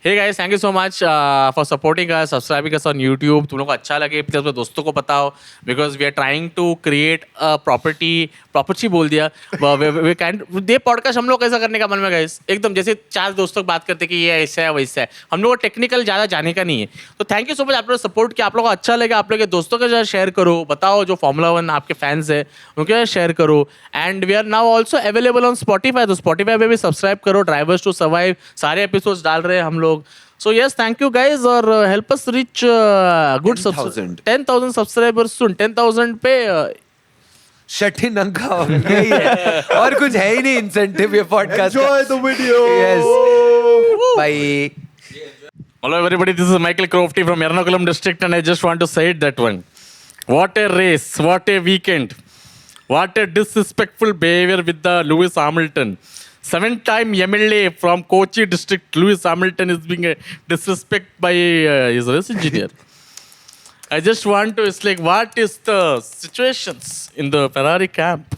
Hey guys, thank you so much for supporting us, subscribing us on YouTube. तुम लोग को अच्छा लगे प्लीज अपने दोस्तों को बताओ, because we are trying to create property बोल दिया. वी कैन दे पॉडकास्ट हम लोग कैसा करने का मन में गाइस, एकदम जैसे चार दोस्तों बात करते कि ये ऐसा है वैसा है. हम लोग को टेक्निकल ज़्यादा जाने का नहीं है. तो थैंक यू सो मच, आप लोग सपोर्ट किया. आप लोग को अच्छा लगे, आप लोग के दोस्तों के साथ शेयर करो, बताओ जो फॉर्मूला 1 आपके फैंस है उनके साथ शेयर करो. And we are now also available on Spotify, तो स्पॉटिफाई पे भी सब्सक्राइब करो. ड्राइवर्स टू सर्वाइव सारे एपिसोड्स डाल रहे हैं हम लोग. So yes, thank you guys, और help us reach good 10,000 subscribers soon. 10,000 पे शठी नंगा हो यही है और कुछ है ही नहीं इंसेंटिव ये podcast. Enjoy the video. Yes. Bye. Hello everybody, this is Michael Crofty from Ernakulam district, and I just want to say it that one. What a race, what a weekend, what a disrespectful behavior with the Lewis Hamilton. 7-time MLA from Kochi district, Lewis Hamilton is being disrespected by his race engineer. I just want to, it's like, what is the situations in the Ferrari camp?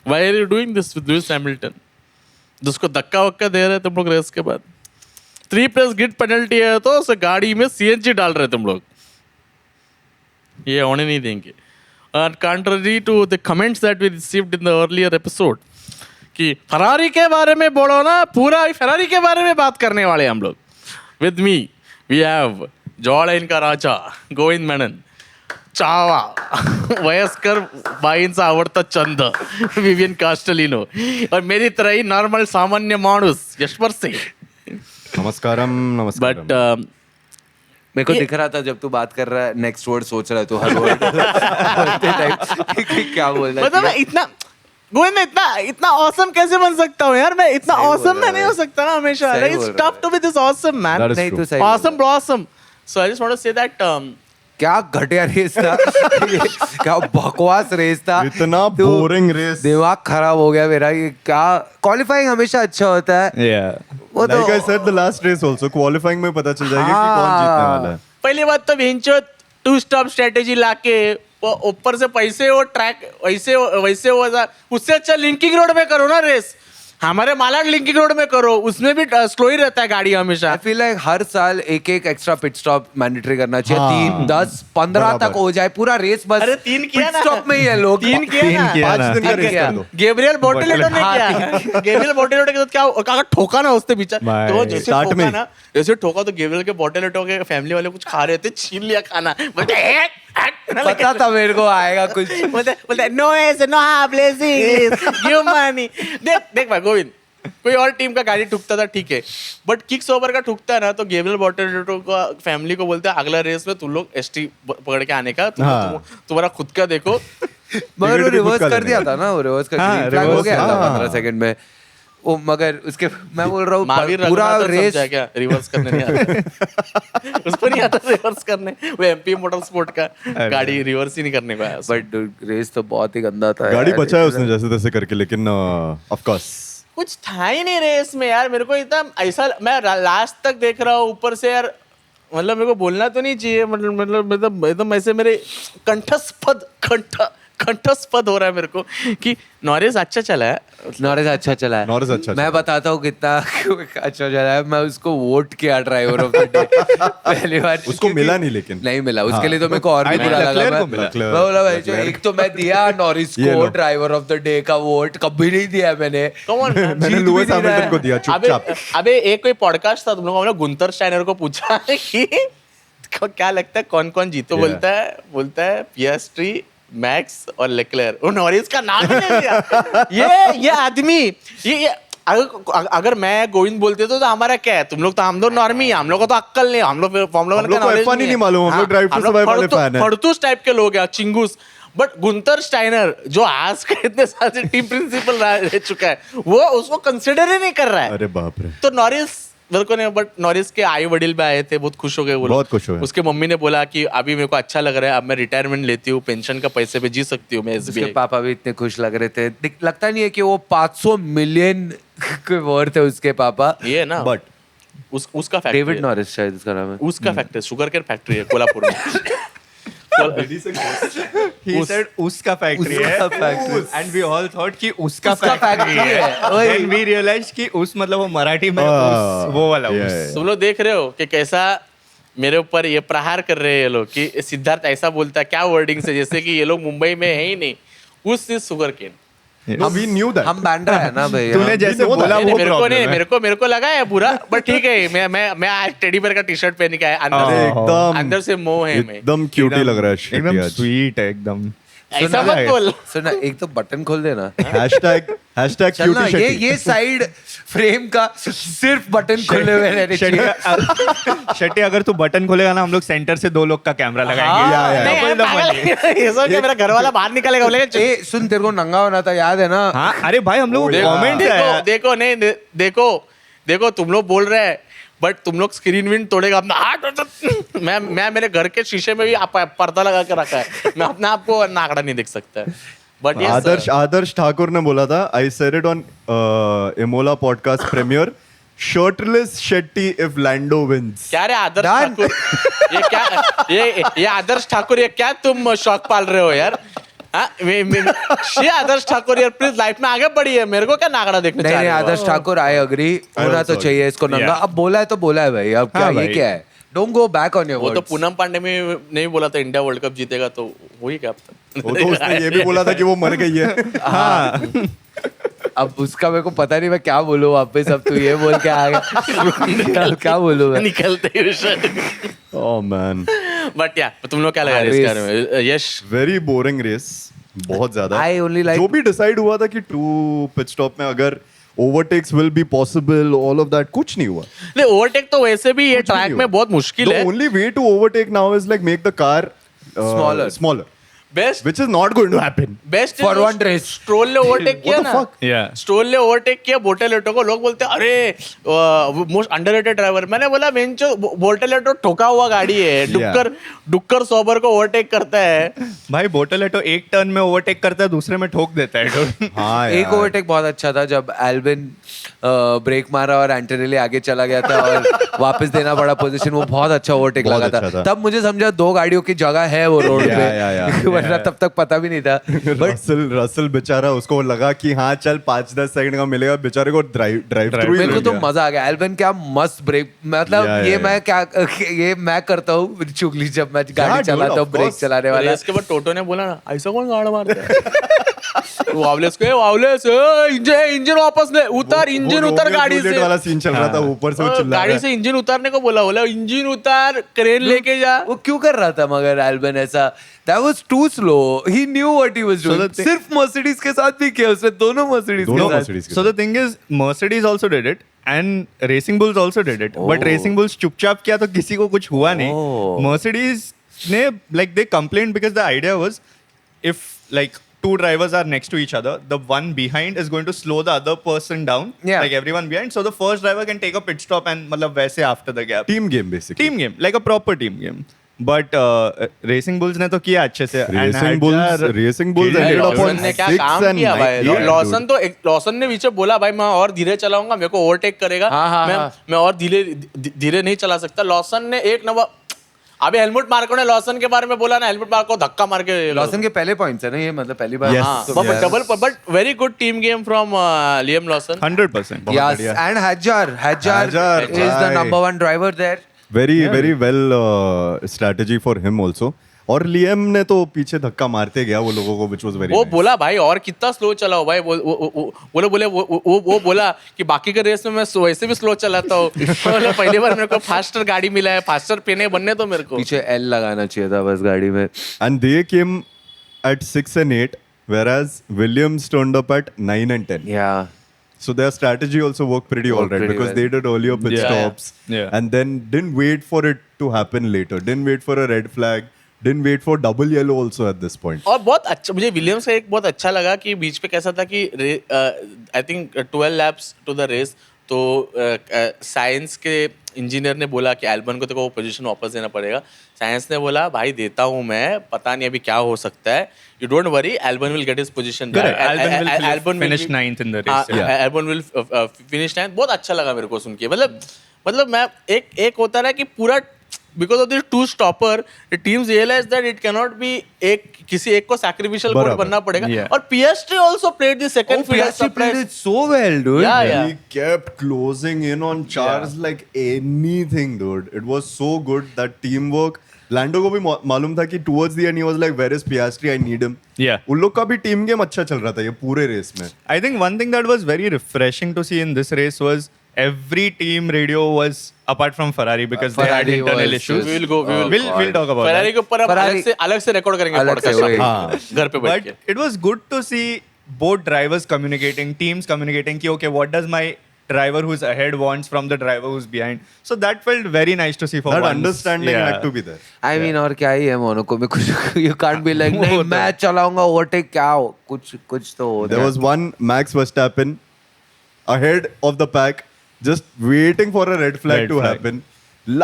Why are you doing this with Lewis Hamilton? जिसको धक्का वक्का दे रहे तुम लोग race के बाद. 3+ grid penalty है तो उस गाड़ी में CNG डाल रहे तुम लोग. ये होने नहीं देंगे. And contrary to the comments that we received in the earlier episode, कि फरारी के बारे में बोलो ना, पूरा फरारी के बारे में बात करने वाले हम लोग. With me we have jawline का राजा गोविंद मेनन, चावा वयस्कर बाईंचा आवडता चंद विवियन कास्टलिनो, और मेरी तरह ही नॉर्मल सामान्य माणूस यशवर सिंह. नमस्कारम. बट मेरे को दिख रहा था जब तू बात कर रहा है नेक्स्ट वर्ड सोच रहा है तू हर वर्ड बोलते टाइम क्या बोल रहा है. मतलब मैं इतना गोविंद, मैं इतना ऑसम कैसे बन सकता हूँ यार. मैं इतना ऑसम मैं नहीं हो सकता ना हमेशा. सही इट्स बोल tough to be this awesome man. That is नहीं true. तू सही awesome blossom. So I just want to say that क्या घटिया रेस था क्या बकवास रेस था. इतना तू- बोरिंग रेस. दिमाग खराब हो गया मेरा. ये क्या क्वालिफाइंग हमेशा अच्छा होता है. Yeah. वो तो- Like I said, the last race also qualifying में पता चल जाएगा कि कौन जीतने वाला है. पहली बात तो भेंचो 2-स्टॉप स्ट्रेटेजी लाके वो ऊपर से पैसे वो ट्रैक वैसे वो उससे अच्छा लिंकिंग रोड में करो ना रेस. हमारे मालाड लिंकिंग रोड में करो, उसमें भी स्लो ही रहता है गाड़ी हमेशा. आई फील लाइक हर साल एक एक्स्ट्रा पिट स्टॉप मैंडेटरी करना चाहिए. हाँ, 3, 10, 15 तक हो जाए पूरा रेस. बस अरे 3 किया पिट ना. स्टॉप में ही है लोग. 3 किया ना. 5 दिन का तीन रेस किया. कर दो. गेब्रियल बोटेलेटो ने हाँ, किया. गेब्रियल बोटेलेटो के साथ क्या काका ठोका ना उसने पीछे. भाई, तो जैसे start ठोका में. ना, जैसे ठोका तो गेब्रियल के बोटेलेटो के फैमिली वाले कुछ खा रहे थे, छीन लिया खाना. बोलते पता था मेरे को आएगा कुछ. बोलते नो ऐसे नो ब्लेसिंग गिव मनी. देख भाई गोविंद, कोई और टीम का गाड़ी ठुकता था ठीक है, बट किक्स ओवर का ठुकता है ना तो गेब्रियल बोटेलेटो का फैमिली को बोलते हैं अगला रेस में तुम लोग ST पकड़ के आने का. तुम्हारा खुद का देखो. मगर वो टिकट भी खुद रिवर्स का कर लेने दिया का. था ना. वो रिवर्स कर हाँ, green flag हो reverse, गया था हाँ. 15 सेकंड में. वो मगर उसके मैं बोल रहा महावीर हूँ पूरा रघुनाथन रेस समझा क्या रिवर्स करने नहीं आता. उसको नहीं आता रिवर्स करने. वो MP मोटर स्पोर्ट का गाड़ी रिवर्स ही नहीं करने को आया. बट रेस तो बहुत ही गंदा था. गाड़ी यार. बचाया उसने जैसे तैसे करके, लेकिन ऑफ कोर्स कुछ था ही नहीं रेस में यार. मेरे को इतना ऐसा, मैं लास्ट तक देख रहा हूँ ऊपर से यार. मतलब मेरे को बोलना तो नहीं चाहिए, मतलब एकदम ऐसे मेरे कंठस्पद हो रहा है मेरे को कि नॉरिस अच्छा चला है. नॉरिस अच्छा चला है. नॉरिस अच्छा मैं बताता हूँ कितना अच्छा चला है. मैं उसको वोट किया ड्राइवर ऑफ द डे पहली बार. उसको मिला नहीं, लेकिन नहीं मिला. उसके लिए तो मेरे को और भी बुरा लगा. Leclerc को मिला. मैं बोला भाई जो एक तो मैं दिया नॉरिस को ड्राइवर ऑफ द डे का वोट. कभी नहीं दिया मैंने. Come on, man. मैंने लुइस हैमिल्टन को दिया चुपचाप. अबे एक कोई पॉडकास्ट था, तुम लोगों ने गुंतर स्टाइनर को पूछा कि क्या लगता है कौन कौन जीतो. बोलता है पियास्ट्री, मैक्स और लेक्लेयर. वो नॉरिस का नाम ही नहीं लिया. ये आदमी ये अगर मैं गोविंद बोलते तो हमारा क्या है. तुम लोग तो, हम लोग नॉर्मी है, हम लोग को तो अक्कल नहीं. हम लोग फॉर्मूला 1 का नॉलेज नहीं है मालूम. हम लोग ड्राइव टू सर्वाइव वाले फैन हैं. फड़तूस टाइप के लोग हैं, चिंगूस. बट गुंतर स्टाइनर जो आज का इतने सारे टीम प्रिंसिपल रह चुका है, वो उसको कंसिडर ही नहीं कर रहा है. अरे बाप रे. तो नॉरिस मेरे को नहीं, बट नॉरिस के आई वडील भी आए थे, बहुत खुश हो गए. बहुत खुश हुए. उसके मम्मी ने बोला कि अभी मेरे को अच्छा लग रहा है, अब मैं रिटायरमेंट लेती हूँ, पेंशन का पैसे पे जी सकती हूँ मैं. उसके पापा भी इतने खुश लग रहे थे. लगता नहीं है कि वो 500 मिलियन के वर्थ है उसके पापा. ये ना, बट उसका फैक्ट्री डेविड है. नॉरिस शायद उसका नाम है. उसका फैक्ट्री शुगर केन फैक्ट्री है कोल्हापुर में. He said उसका फैक्ट्री है उसका factory. and we all thought कि उसका उसका फैक्ट्री factory है है, वही। then we realized कि उस मतलब वो मराठी में उस वो वाला yeah, उस yeah. तुम लोग देख रहे हो कि कैसा मेरे ऊपर ये प्रहार कर रहे हैं ये लोग कि सिद्धार्थ ऐसा बोलता है क्या वर्डिंग से जैसे कि ये लोग मुंबई में है ही नहीं उस is sugar cane No, we knew that. हम बैंड्रा है ना भाई तूने जैसे know that. बोला वो मेरे को प्रॉब्लम नहीं है मेरे को लगा है बुरा बट ठीक है मैं आज टेडी बेयर का टी शर्ट पहन के आया अरे अंदर एकदम से मोह है मैं एकदम क्यूट ही लग रहा है shit एकदम ही आज. स्वीट है एकदम ऐसा मत बोल सुना एक तो बटन खोल देना Hashtag चलना cutie shitty. ये साइड फ्रेम का सिर्फ बटन खुले हुए रहने चाहिए शट्टी अगर तू बटन खोलेगा ना हम लोग सेंटर से 2 लोग का कैमरा लगाएंगे या, या. नहीं, Double the पागल money. है। ये सोच के मेरा घर वाला बाहर निकलेगा बोलेगा ए सुन तेरे को नंगा होना था याद है ना हाँ अरे भाई हम लोग देखो, कमेंट देखो देखो नहीं देखो तुम लोग बोल रहे हैं बट तुम लोग स्क्रीन विन तोड़ेगा अपना हाथ मैं मेरे घर के शीशे में भी पर्दा लगा के रखा है मैं अपने आप को नाकड़ा नहीं देख सकता बट आदर्श ठाकुर ने बोला था I said it on Imola podcast premier shirtless Shetty if Lando wins. क्या रे आदर्श Done. ठाकुर ये क्या ये आदर्श ठाकुर ये क्या तुम शौक पाल रहे हो यार हाँ, ये आदर्श ठाकुर यार प्लीज लाइफ में आगे बढ़ी है मेरे को क्या नागड़ा देखने नहीं चाह नहीं रहे हो? आदर्श ठाकुर आई अग्री होना तो also चाहिए इसको नंगा Yeah. अब बोला है तो बोला है भाई अब क्या हाँ ये भाई. क्या है don't go back on your वो तो पूनम पांडे में नहीं बोला था इंडिया वर्ल्ड कप जीतेगा तो वही क्या अब वो तो उसने ये भी बोला था कि वो मर गई है. हाँ अब उसका मेरे को पता नहीं मैं क्या बोलूं वापस अब तू ये बोल के आ गया क्या बोलूं मैं निकलते Oh man, बट या तुम लोग क्या लगा रहे हो इसके बारे में यश very boring race. बहुत ज्यादा. I only like- जो भी डिसाइड हुआ था कि ट्रू पिट स्टॉप में अगर overtakes will be possible all of that कुछ नहीं हुआ. नहीं ओवरटेक तो वैसे भी ये कुछ नहीं ट्रैक हुआ. में बहुत मुश्किल The है only way to overtake now is like make the car smaller, best which is not going to happen. Best For one race. Stroll ने ओवरटेक किया What the ना fuck? Yeah. स्ट्रोल ने overtake किया बोटेलेटो को लोग बोलते हैं अरे मोस्ट अंडररेटेड ड्राइवर मैंने बोला बेंचो बोटेलेटो ठोका हुआ गाड़ी है डुक्कर सॉबर को ओवरटेक करता है भाई बोटलेटो एक टर्न में ओवरटेक करता है दूसरे में ठोक देता है हाँ एक यार. ओवरटेक बहुत अच्छा था जब एल्विन ब्रेक मारा और एंटोनेली आगे चला गया था और वापस देना पड़ा पोजीशन वो बहुत अच्छा ओवरटेक बहुत लगा अच्छा था था. तब मुझे समझा 2 गाड़ियों की जगह है वो रोड Yeah. पे वरना तब तक पता भी नहीं था बट रसल बेचारा उसको लगा कि हाँ चल 5-10 सेकंड का मिलेगा बेचारे को ड्राइव थ्रू मेरे को तो मजा आ गया एल्विन क्या मस्त ब्रेक मतलब Yeah, ये yeah. मैं क्या ये मैं करता हूँ चुगली जब मैं गाड़ी dude, चलाता हूँ of ब्रेक course. चलाने वाला रेस के बाद टोटो ने बोला ना ऐसा कौन गाड़ मारता है वावलेस को वावलेस इंजन वापस ले उतार इंजन उतार गाड़ी से वाला सीन चल रहा था ऊपर से वो चिल्ला रहा गाड़ी है. से इंजन उतारने को बोला इंजन उतार क्रेन लेके जा वो क्यों कर रहा था मगर एल्बन ऐसा that was too slow he knew what he was doing सिर्फ मर्सिडीज के साथ भी किया उसने दोनों मर्सिडीज दोनों के साथ Mercedes के So the thing is, Mercedes also did it and Racing Bulls also did it. But Racing Bulls चुपचाप किया तो किसी को कुछ हुआ नहीं. Oh. Mercedes ने like they complained because the idea was if like 2 drivers are next to each other, the one behind is going to slow the other person down, Yeah. like everyone behind. So the first driver can take a pit stop and मतलब वैसे after the gap. Team game basically. Team game, like a proper team game. But Racing Bulls ने तो किया अच्छे से. And Racing Bulls killed ended it up also. on Lawson ने क्या 6 काम and किया 9. भाई Yeah, लॉसन तो लॉसन ने पीछे बोला भाई मैं और धीरे चलाऊंगा मेरे को ओवरटेक करेगा हाँ, मैं हाँ. मैं और धीरे नहीं चला सकता लॉसन ने एक नंबर अभी हेलमुट मार्को ने लॉसन के बारे में बोला ना हेलमुट मार्को धक्का मार के लॉसन के पहले पॉइंट्स है ना ये मतलब पहली बार Yes. हाँ double but very good team game from Liam Lawson 100%. Yes, and Hadjar Hadjar, is the bhai. number 1 driver there. very well strategy for him also. और लियम ने तो पीछे धक्का मारते गया वो लोगों को which was very वो nice. बोला भाई और कितना स्लो चलाओ भाई वो बोला कि बाकी के रेस में मैं वैसे भी स्लो चलाता हूँ बोला पहली बार मेरे को फास्टर गाड़ी मिला है फास्टर पेने बनने तो मेरे को पीछे L लगाना चाहिए था बस गाड़ी में. And they came at 6 and 8 whereas Williams turned up at 9 and 10. Yeah. So their strategy also worked pretty all Worked right pretty because well. they did earlier pit Yeah. stops Yeah. and then didn't wait for it to happen later. Didn't wait for a red flag. Didn't wait for double yellow also at this point. और बहुत अच्छा मुझे Williams का एक बहुत अच्छा लगा कि बीच पे कैसा था कि I think 12 laps to the race तो साइंस के इंजीनियर ने बोला कि एल्बन को तेको वो पोजीशन वापस देना पड़ेगा साइंस ने बोला भाई देता हूँ मैं पता नहीं अभी क्या हो सकता है you don't worry eleven will get his position Correct. Albon will finish 9th in the race, yeah. Eleven will finish 9th बहुत अच्छा लगा मेरे को सुन के मतलब मैं एक होता है कि पूरा because of this two stopper, the teams realized that it cannot be किसी एक को sacrificial code बराबर. बनना पड़ेगा. Yeah. और PSG also played the second field as PSG played surprise. it so well, dude. Yeah. He kept closing in on Charles like anything, dude. It was so good, that teamwork. लैंडो को भी मालूम था कि towards the end he was like, where is Piastri? I need him. Yeah. उन लोग का भी team game अच्छा चल रहा था ये पूरे रेस में. I think one thing that was very refreshing to see in this race was every team radio was apart from Ferrari because they had Ferrari internal was issues. just- We will go. We will. We'll talk about Ferrari that. के ऊपर अब Ferrari- अलग से record करेंगे अलग से, podcast वही. हाँ. घर पे बैठ के. But it was good to see both drivers communicating, teams communicating, ki, okay, what does my driver who's ahead wants from the driver who's behind. So that felt very nice to see for That once. understanding Yeah. had to be there. I mean, और क्या ही है Monaco में कुछ you can't be like नहीं मैं चलाऊंगा overtake क्या हो कुछ तो होता There है. was one Max Verstappen ahead of the pack, just waiting for a red flag Red to flag. happen.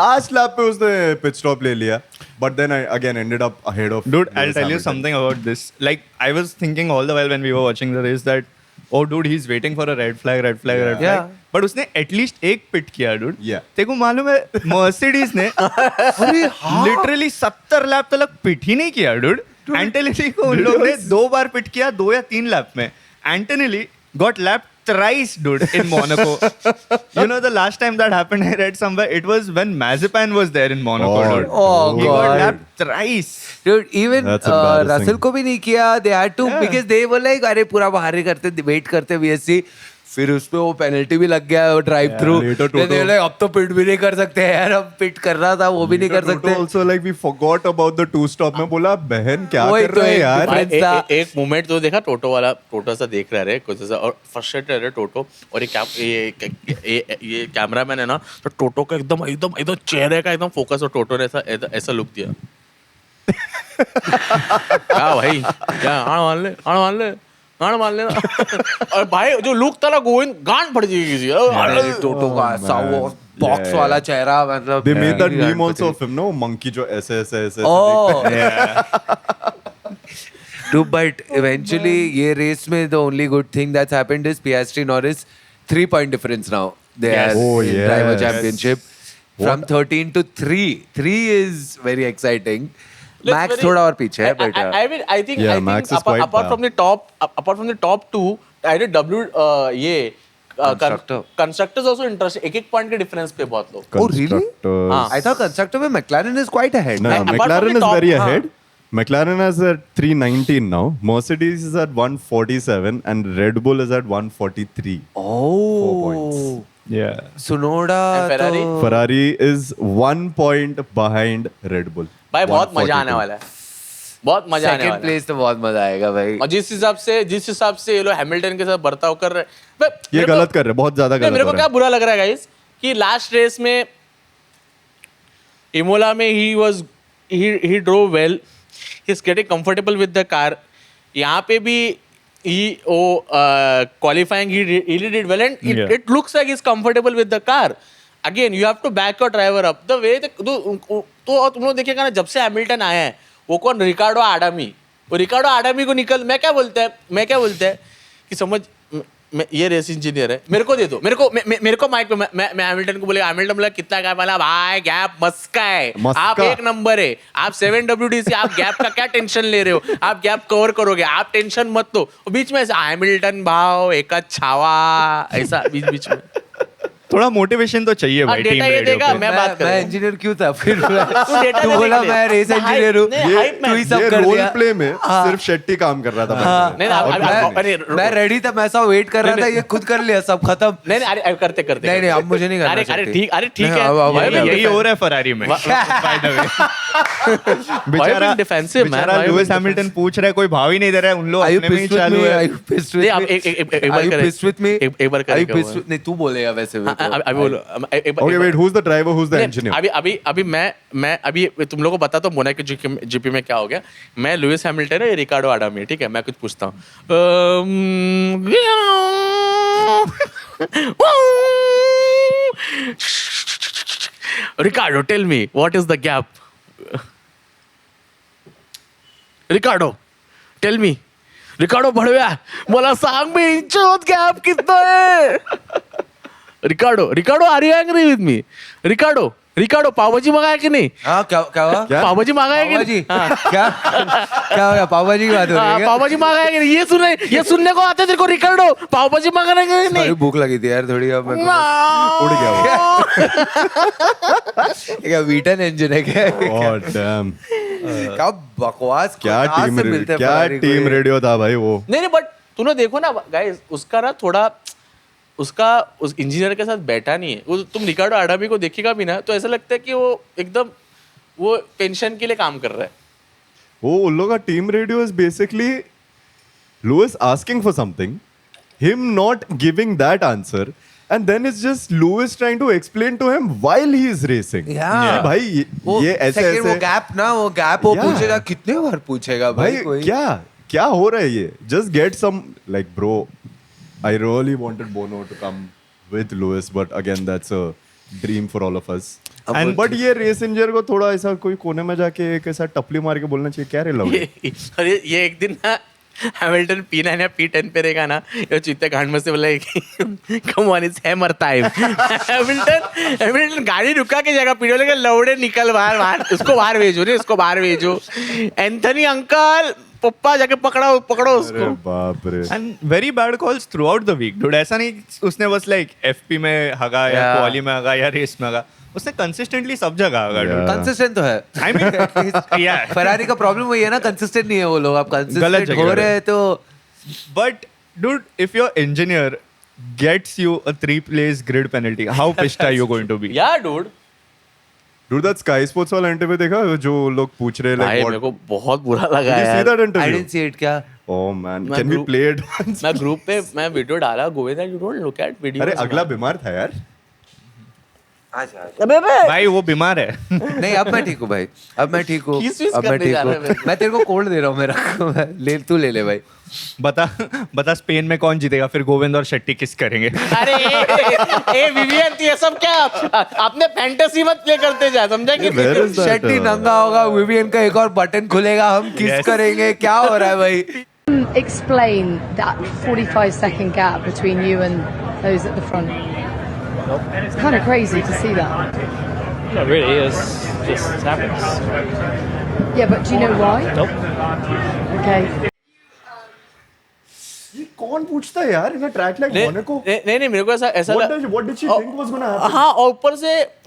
Last lap पे उसने pit stop ले लिया, but then I again ended up ahead of. Dude, I'll Lewis tell you Hamilton. something about this. Like, I was thinking all the while when we were watching the race that, oh, dude, he's waiting for a red flag. red Yeah. flag. But उसने at least एक pit किया, dude. Yeah. तेरे को मालूम है, Mercedes ने literally 70 lap तक पिट ही नहीं किया, dude. Antonelli को उन लोग ने 2 बार पिट किया, 2 या 3 लैप में. Antonelli got lapped thrice, dude, in Monaco. You know, the last time that happened, I read somewhere, it was when Mazepin was there in Monaco, Oh, dude. Oh, He got God. lapped thrice. Dude, even That's embarrassing. Russell को भी नहीं किया. They had to Yeah. because they were like अरे पूरा बाहर ही करते wait करते BSC. फिर उसपे वो पेनल्टी भी लग गया वो ड्राइव थ्रू. later Toto- अब तो पिट भी नहीं कर सकते यार. अब पिट कर रहा था वो भी नहीं कर Toto सकते. Also, like we forgot about the 2 stop में बोला बहन क्या वही कर तो रहे हैं एक यार. difference भाई, था. एक मोमेंट तो देखा टोटो वाला, टोटो सा देख रहा है कुछ ऐसा और फ्रस्ट्रेटेड रह रहे टोटो और ये कैमरामैन है ना, तो टोटो का एकदम चेहरे का एकदम फोकस और टोटो ने ऐसा लुक दिया. क्या भाई क्या गाड़ मान ले ना. और भाई जो लुक था ना गोविंद गांड फट जाएगी किसी. अरे टोटो का ऐसा वो बॉक्स Yeah. वाला चेहरा मतलब. They made that Yeah. meme also of him, no? Monkey जो ऐसे Oh. देखता Dude, but eventually ये race में the only good thing that's happened is Piastri Norris 3-point difference now. They Yes. are Oh, in yes. driver championship from What? 13 to 3. 3 is very exciting. Let's Max very- थोड़ा और पीछे है but I think Yeah, Max is quite apart from the top two, I did ये Constructor. constructors also interesting. एक point के difference पे बहुत लोग. Oh, really? Constructors. हाँ. I thought constructor में McLaren is quite ahead. No, Apart from McLaren the is top, very हाँ. ahead. McLaren is at 319 now. Mercedes is at 147 and Red Bull is at 143. 4 Oh. points. Yeah. Sunoda And Ferrari? तो Ferrari is 1 point behind Red Bull. भाई बहुत मजा आने 142. वाला है. बहुत मजा आने second वाला है. place तो बहुत मजा आएगा भाई. और जिस हिसाब से ये लोग हैमिल्टन के साथ बर्ताव कर रहे हैं. ये गलत कर रहे हैं, बहुत ज्यादा नहीं, गलत मेरे को हो रहा क्या है. बुरा लग रहा है गाइस कि लास्ट रेस में इमोला में he drove well, he's getting comfortable with the car. यहाँ पे भी qualifying he really did well and it looks like he's comfortable with the car. Again you have to back your driver up the way तो तुम लोग देखिएगा ना, जब से हैमिल्टन आया है वो कौन, रिकार्डो आडामी को निकल मैं क्या बोलते हैं कि समझ मैं ये रेस इंजीनियर है, मेरे को दे दो, मेरे को माइक पे मैं हैमिल्टन को हैमिल्टन बोला कितना गैप वाला भाई, गैप मस्का है, आप 1 नंबर है, आप 7WD आप गैप का क्या टेंशन ले रहे हो, आप गैप कवर करोगे, आप टेंशन मत लो. बीच में ऐसा हैमिल्टन भाव एक छावा ऐसा बीच में थोड़ा मोटिवेशन तो चाहिए भाई टीम डेटा ये रेडियो देगा पे. मैं बात कर रहा मैं हूँ. इंजीनियर क्यों था फिर. डेटा तू देने बोला के लिए. मैं रेस नहीं, इंजीनियर हूँ. नहीं, hype man. तू ही सब ये कर रोल दिया. प्ले में सिर्फ शेट्टी काम कर रहा था. हाँ. नहीं, मैं रेडी था, मैं ऐसा वेट कर रहा था, ये खुद कर लिया सब खत्म. नहीं अरे करते नहीं अब मुझे नहीं करना. अरे ठीक है. यही हो रहा है फरारी में. By the way. बेचारा defensive, man. Why Lewis being Hamilton पूछ रहा है, कोई भाव ही नहीं दे रहा है, उन लोग Are you अपने में ही pissed with चालू me? है. Are you pissed with नहीं, अब me? एक बार Are you करें. pissed with me? एक बार Are you करें. pissed with- नहीं तू बोलेगा वैसे भी तो. अभी बोलो. Okay, wait, who's the driver, who's the engineer? अभी मैं अभी तुम लोगों को बताता हूँ मोनाको जीपी में क्या हो गया. मैं लुइस हैमिल्टन है, रिकार्डो आडामी है, ठीक है. मैं कुछ पूछता हूँ. Ricardo, tell me, what is the gap? Ricardo, tell me. Ricardo भडव्या मला सांग मी इंचोत गॅप कितना है. Ricardo, are you angry with me? Ricardo, रिकार्डो पावभाजी मंगाया कि नहीं? हाँ क्या क्या हुआ? पावभाजी मंगाया कि पावभाजी? नहीं? हाँ। क्या क्या हो गया? पावभाजी की बात हो रही है हाँ, क्या? पावभाजी मंगाया कि नहीं? ये सुनने को आता है तेरे को रिकार्डो पावभाजी मंगाना कि Sorry, नहीं? भूख लगी थी यार थोड़ी, अब मेरे उड़ गया वो। को क्या वीटन इंजन है क्या? Oh, damn. क्या बकवास, क्या कहाँ से मिलते हैं Ferrari को टीम ये? रेडियो था भाई वो। नहीं बट तूने देखो ना गाइस, उसका ना थोड़ा उसका उस इंजीनियर के साथ बैठा नहीं है वो। तुम रिकार्डो आडामी को देखेगा भी ना तो ऐसा लगता है कि वो एकदम वो पेंशन के लिए काम कर रहा है। वो उन लोगों का team radio is basically Lewis asking for something, him not giving that answer, and then it's just Lewis trying to explain to him while he is racing. Yeah. भाई वो ये ऐसे second वो ऐसे गैप ना, वो गैप वो Yeah. पूछेगा, कितने बार पूछेगा भाई भाई कोई? क्या हो रहा है ये? Just get some like bro. I really wanted Bono to come with Lewis, but again that's a dream for all of us. And- but ये रेस इंजीनियर को थोड़ा ऐसा कोई कोने में जाके एक ऐसा टपली मार के बोलना चाहिए, क्या रे लव? ये एक दिन ना हैमिल्टन P9 या P10 पे रहेगा ना, ये चीते घाट में से बोला come on it's hammer time. Hamilton गाड़ी रुका के जाएगा, पीछे बोलेगा लौड़े निकल बाहर, उसको बाहर भेजो नहीं, उसको बाहर भेजो। एंथनी अंकल पप्पा जाके पकड़ो अरे उसको। बाप रे। And very bad calls throughout the week, dude. ऐसा नहीं उसने बस like FP में हगा या Yeah. क्वाली में हगा या रेस में हगा, उसने consistently सब जगह हगा, dude. Yeah. कंसिस्टेंट तो है। I mean, yeah. फरारी का प्रॉब्लम वही है ना, कंसिस्टेंट नहीं है वो लोग। आप गलत कंसिस्टेंट जगह हो पे। रहे हैं तो But dude, if your engineer gets you a 3-place grid penalty, how pissed are you going to be? या dude Dude, that Sky Sports वाला इंटरव्यू देखा जो लोग पूछ रहे भाई like मेरे what? को बहुत बुरा लगा Did you see यार। that I interview? Didn't see it. क्या? Oh man, मैं can we group- play it once? मैं ग्रुप पे मैं वीडियो डाला, Govinda you don't look at video. अरे अगला बीमार था यार। अबे भाई वो बीमार है। नहीं, अब मैं ठीक हूँ भाई, अब मैं ठीक हूँ, किस चीज़ अब मैं करने ठीक जा रहा है हूँ। मेरे को? मैं तेरे को कोड दे रहा हूँ मेरा, ले तू ले ले भाई। बता स्पेन में कौन जीतेगा, फिर गोविंद और शेट्टी किस करेंगे? अरे ए विवियन, ये सब क्या आपने फैंटेसी मत प्ले करते जा, समझा कि Where is that? शेट्टी नंगा होगा, विवियन का एक और बटन खुलेगा, हम किस Yes. करेंगे, क्या हो रहा है भाई? Explain that 45-second gap between you and those at the front. It's kind of crazy to see that. No, it really is. Just happens. Yeah, but do you know why? Nope. Okay. ये कौन पूछता है यार इन track like होने को? नहीं मेरे को ऐसा What did she think was gonna happen? हाँ, और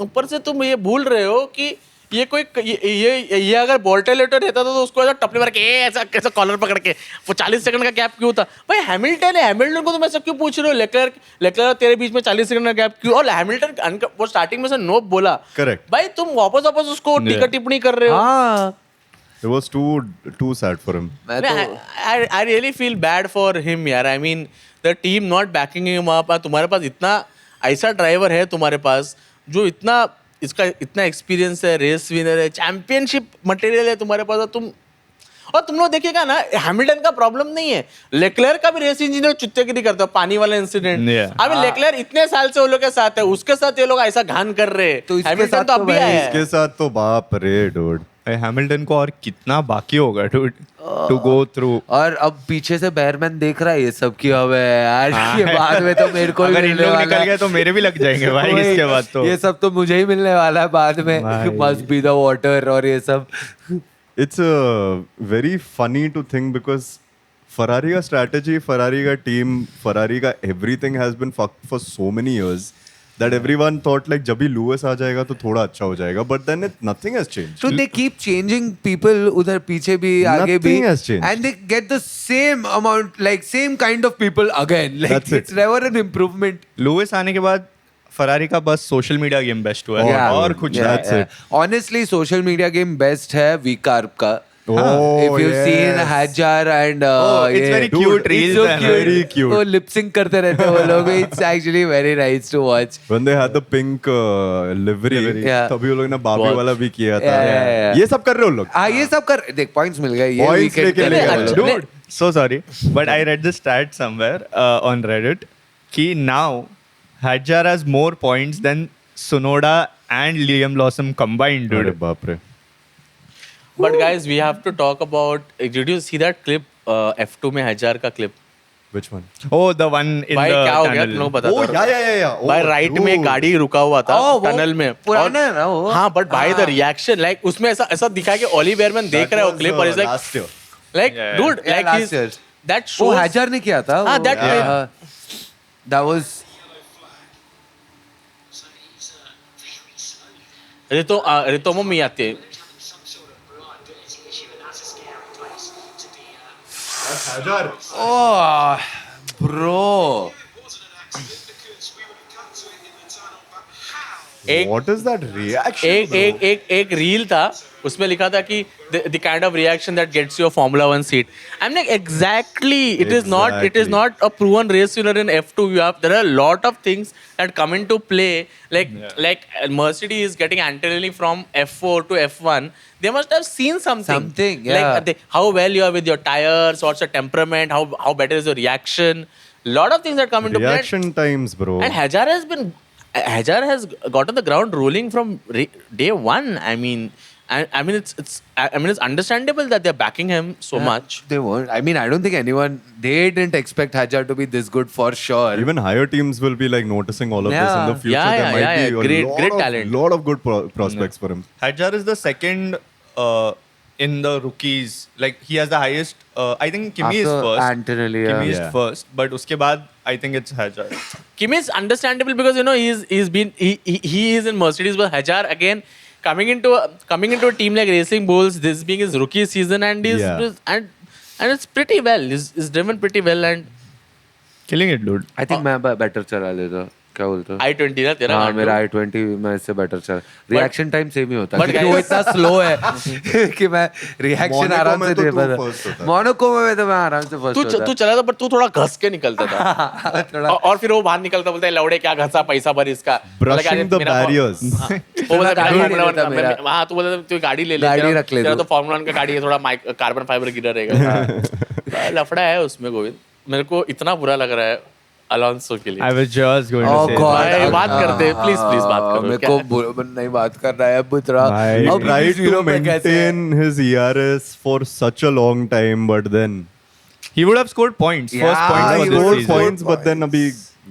ऊपर से तुम ये भूल रहे हो कि ये कोई ये अगर बोल्टेलेटर रहता था तो उसको ऐसा टपली मार के ऐसा कैसा कॉलर पकड़ के वो 40 सेकंड का गैप क्यों था? भाई हैमिल्टन है, हैमिल्टन को तुम ऐसा क्यों पूछ रहे हो? लेक्लर तेरे बीच में 40 सेकंड का गैप क्यों? और हैमिल्टन वो स्टार्टिंग में से नो बोला। Correct. भाई तुम वापस उसको टीका टिप्पणी कर रहे हो। हाँ, It was too sad for him. मैं तो I really feel bad for him यार। I mean the team not backing him up। तुम्हारे पास इतना ऐसा ड्राइवर है तुम्हारे पास जो इसका इतना एक्सपीरियंस है, रेस विनर है, चैंपियनशिप मटेरियल है तुम्हारे पास। और तुम लोग देखिएगा ना, हैमिल्टन का प्रॉब्लम नहीं है, लेक्लर का भी रेस इंजीनियर चुत्तेगिरी करता है, पानी वाला इंसिडेंट। Yeah. अभी लेक्लर इतने साल से वो लोग के साथ है, उसके साथ ये लोग ऐसा घान कर रहे हैं। तो इसके हैमिल्टन साथ तो तो अब भी भाई आया इसके है। साथ तो बाप रे dude. हैमिल्टन को और कितना बाकी होगा dude to go through। और अब पीछे से बैरमैन देख रहा है ये सब की हवे यार, ये बाद में तो मेरे को ही अगर इन मिलने लोग वाला निकल है। गए तो मेरे भी लग जाएंगे भाई वही, इसके बाद तो। ये सब तो मुझे ही मिलने वाला है बाद में, भाई। मस्ट बी द वाटर और ये सब। It's very funny to think because Ferrari का strategy, Ferrari का team, Ferrari का everything has been fucked for so many years that everyone thought like जब भी Lewis आ जाएगा तो थोड़ा अच्छा हो जाएगा, but then nothing has changed. So they keep changing people, उधर पीछे भी आगे भी, Nothing has changed. and they get the same amount, like same kind of people again. Like That's it. it's never an improvement. Lewis आने के बाद Ferrari का बस सोशल मीडिया गेम बेस्ट हुआ है Yeah. और कुछ Yeah. नहीं। That's it. Honestly, social media game best है V-Carb का. Oh, If you've seen yes. Hadjar and Oh, it's ये- very Dude, cute It's reels so and cute. very cute. वो lip sync करते रहते हैं वो लोग. It's actually very nice to watch. When they had the pink livery, Yeah. तभी वो लोग ने बाबी बहुत- वाला भी किया था। Yeah. ये सब कर रहे हो लोग। हाँ, ये सब कर देख, points मिल गए, ये Points weekend लेके के ले लिए गए वो वो लोग. लोग। Dude, so sorry, but I read the stat somewhere on Reddit कि now Hadjar has more points than Sonoda and Liam Lawson combined, अरे dude. बाप रे। But guys, we have to talk about. Did you see that clip? F2 में हजार का clip. Which one? Oh, the one in भाई the क्या हो गया tunnel. तुम लोग बता Oh, दो yeah. Oh, भाई राइट में एक dude. गाड़ी रुका हुआ था Oh, वो टनल में पुराना है ना वो? हाँ बट भाई द रिएक्शन लाइक उसमें ऐसा ऐसा दिखा कि ओली बेयरमैन देख That रहा है वो was, क्लिप और is like last year. Like dude Yeah, last year. Like that वो शोज हैजर ने किया था हाँ, that way. that was रितोमो मियाते oh bro एक What is that reaction? एक रील था उसमें लिखा था कि the kind of reaction that gets you a Formula 1 seat. I'm like exactly. It is Exactly. not a proven race winner in F2. There are a lot of things that come into play. Like Mercedes is getting Antonelli from F4 to F1. They must have seen something. Something, yeah. Like how well you are with your tires, what's your temperament, how better is your reaction. Lot of things that come into play. Reaction times, bro. And Hajar has gotten the ground rolling from day one. I mean, it's understandable that they're backing him so much. they weren't. I mean, I don't think they didn't expect Hajar to be this good for sure. Even higher teams will be like noticing all of this Yeah. in the future. Yeah, there might yeah, be yeah. a Great- lot great of, talent. lot of good prospects for him. Hadjar is the second in the rookies. Like he has the highest. I think Kimi is After first. Antonelli, yeah. Kimi is Yeah. first, but uske baad I think it's Hadjar. Kimi is understandable because he is in Mercedes, but Hajar again coming into a team like Racing Bulls, this being his rookie season, and and it's pretty well. He's driven pretty well and Killing it, dude. I think मैं better चला लेता. क्या बोलते हो? I-20 ना तेरा हाँ गांडू। मेरा i20 मैं इससे बेटर चल रिएक्शन टाइम सेम ही होता है but क्योंकि वो guys- इतना स्लो है कि मैं रिएक्शन Monaco आराम में से तो दे तू पाता first होता है। मोनाको में तो मैं आराम से फर्स्ट तू होता चला था पर तू थोड़ा घस के निकलता था थोड़ा और फिर वो बाहर निकलता बोलता है लौड़े क्या घसा पैसा भर इसका Brushing the barriers. वो बोलता गाड़ी है नहीं लेता मेरा। हाँ तू बोलता तू गाड़ी ले ले गाड़ी तेरा- रख ले तेरा तू। तो फॉर्मूला 1 का गाड़ी है थोड़ा कार्बन फाइबर गिरा रहेगा लफड़ा है उसमें गोविंद मेरे को इतना बुरा लग रहा है अलोंसो के लिए I was just going Oh to say. God. भाई, बात कर दे, please, बात करो, मेरे क्या? को नहीं बात कर रहा है बुतरा He अब tried to zero पे कैसे है? maintain his ERS for such a long time, but then He would have scored points. Yeah, First points he for he this scored season. points, but then abhi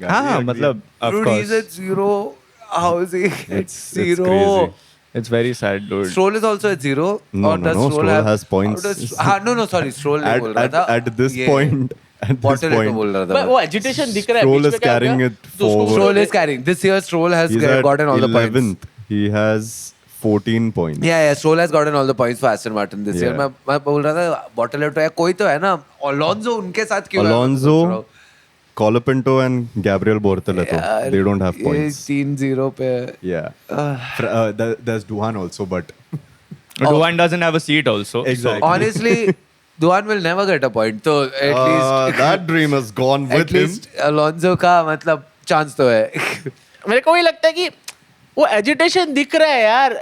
हाँ मतलब of Dude, he's course. at zero. How is he? It's zero. crazy. It's very sad, dude. Stroll is also at zero. No, Or no, does no, Stroll have, has points. how does- हाँ, no, sorry, Stroll नहीं बोल रहा था. at this ये point, at this Bortoletto point, बोल रहा था. but वो एजिटेशन दिख रहा है Stroll बीच में is क्या हो carrying गया? it तो उसको forward. Stroll is carrying. This year, Stroll has he's at gotten all the points. 11th. He has 14 points. Yeah, Stroll has gotten all the points for Aston Martin this year. Yeah. मैं बोल रहा था Bortoletto या कोई तो है ना Alonso उनके साथ क्यों है? Alonso, Colapinto, and Gabriel Bortoletto. यार, They don't have ये points. 3-0 पे Yeah. There's Duhan also, but Duhan doesn't have a seat also. Exactly. honestly Duhan will never get a point. So at least that dream is gone with at least Alonso का मतलब chance तो है. मेरे को वही लगता है कि वो एजिटेशन दिख रहा है यार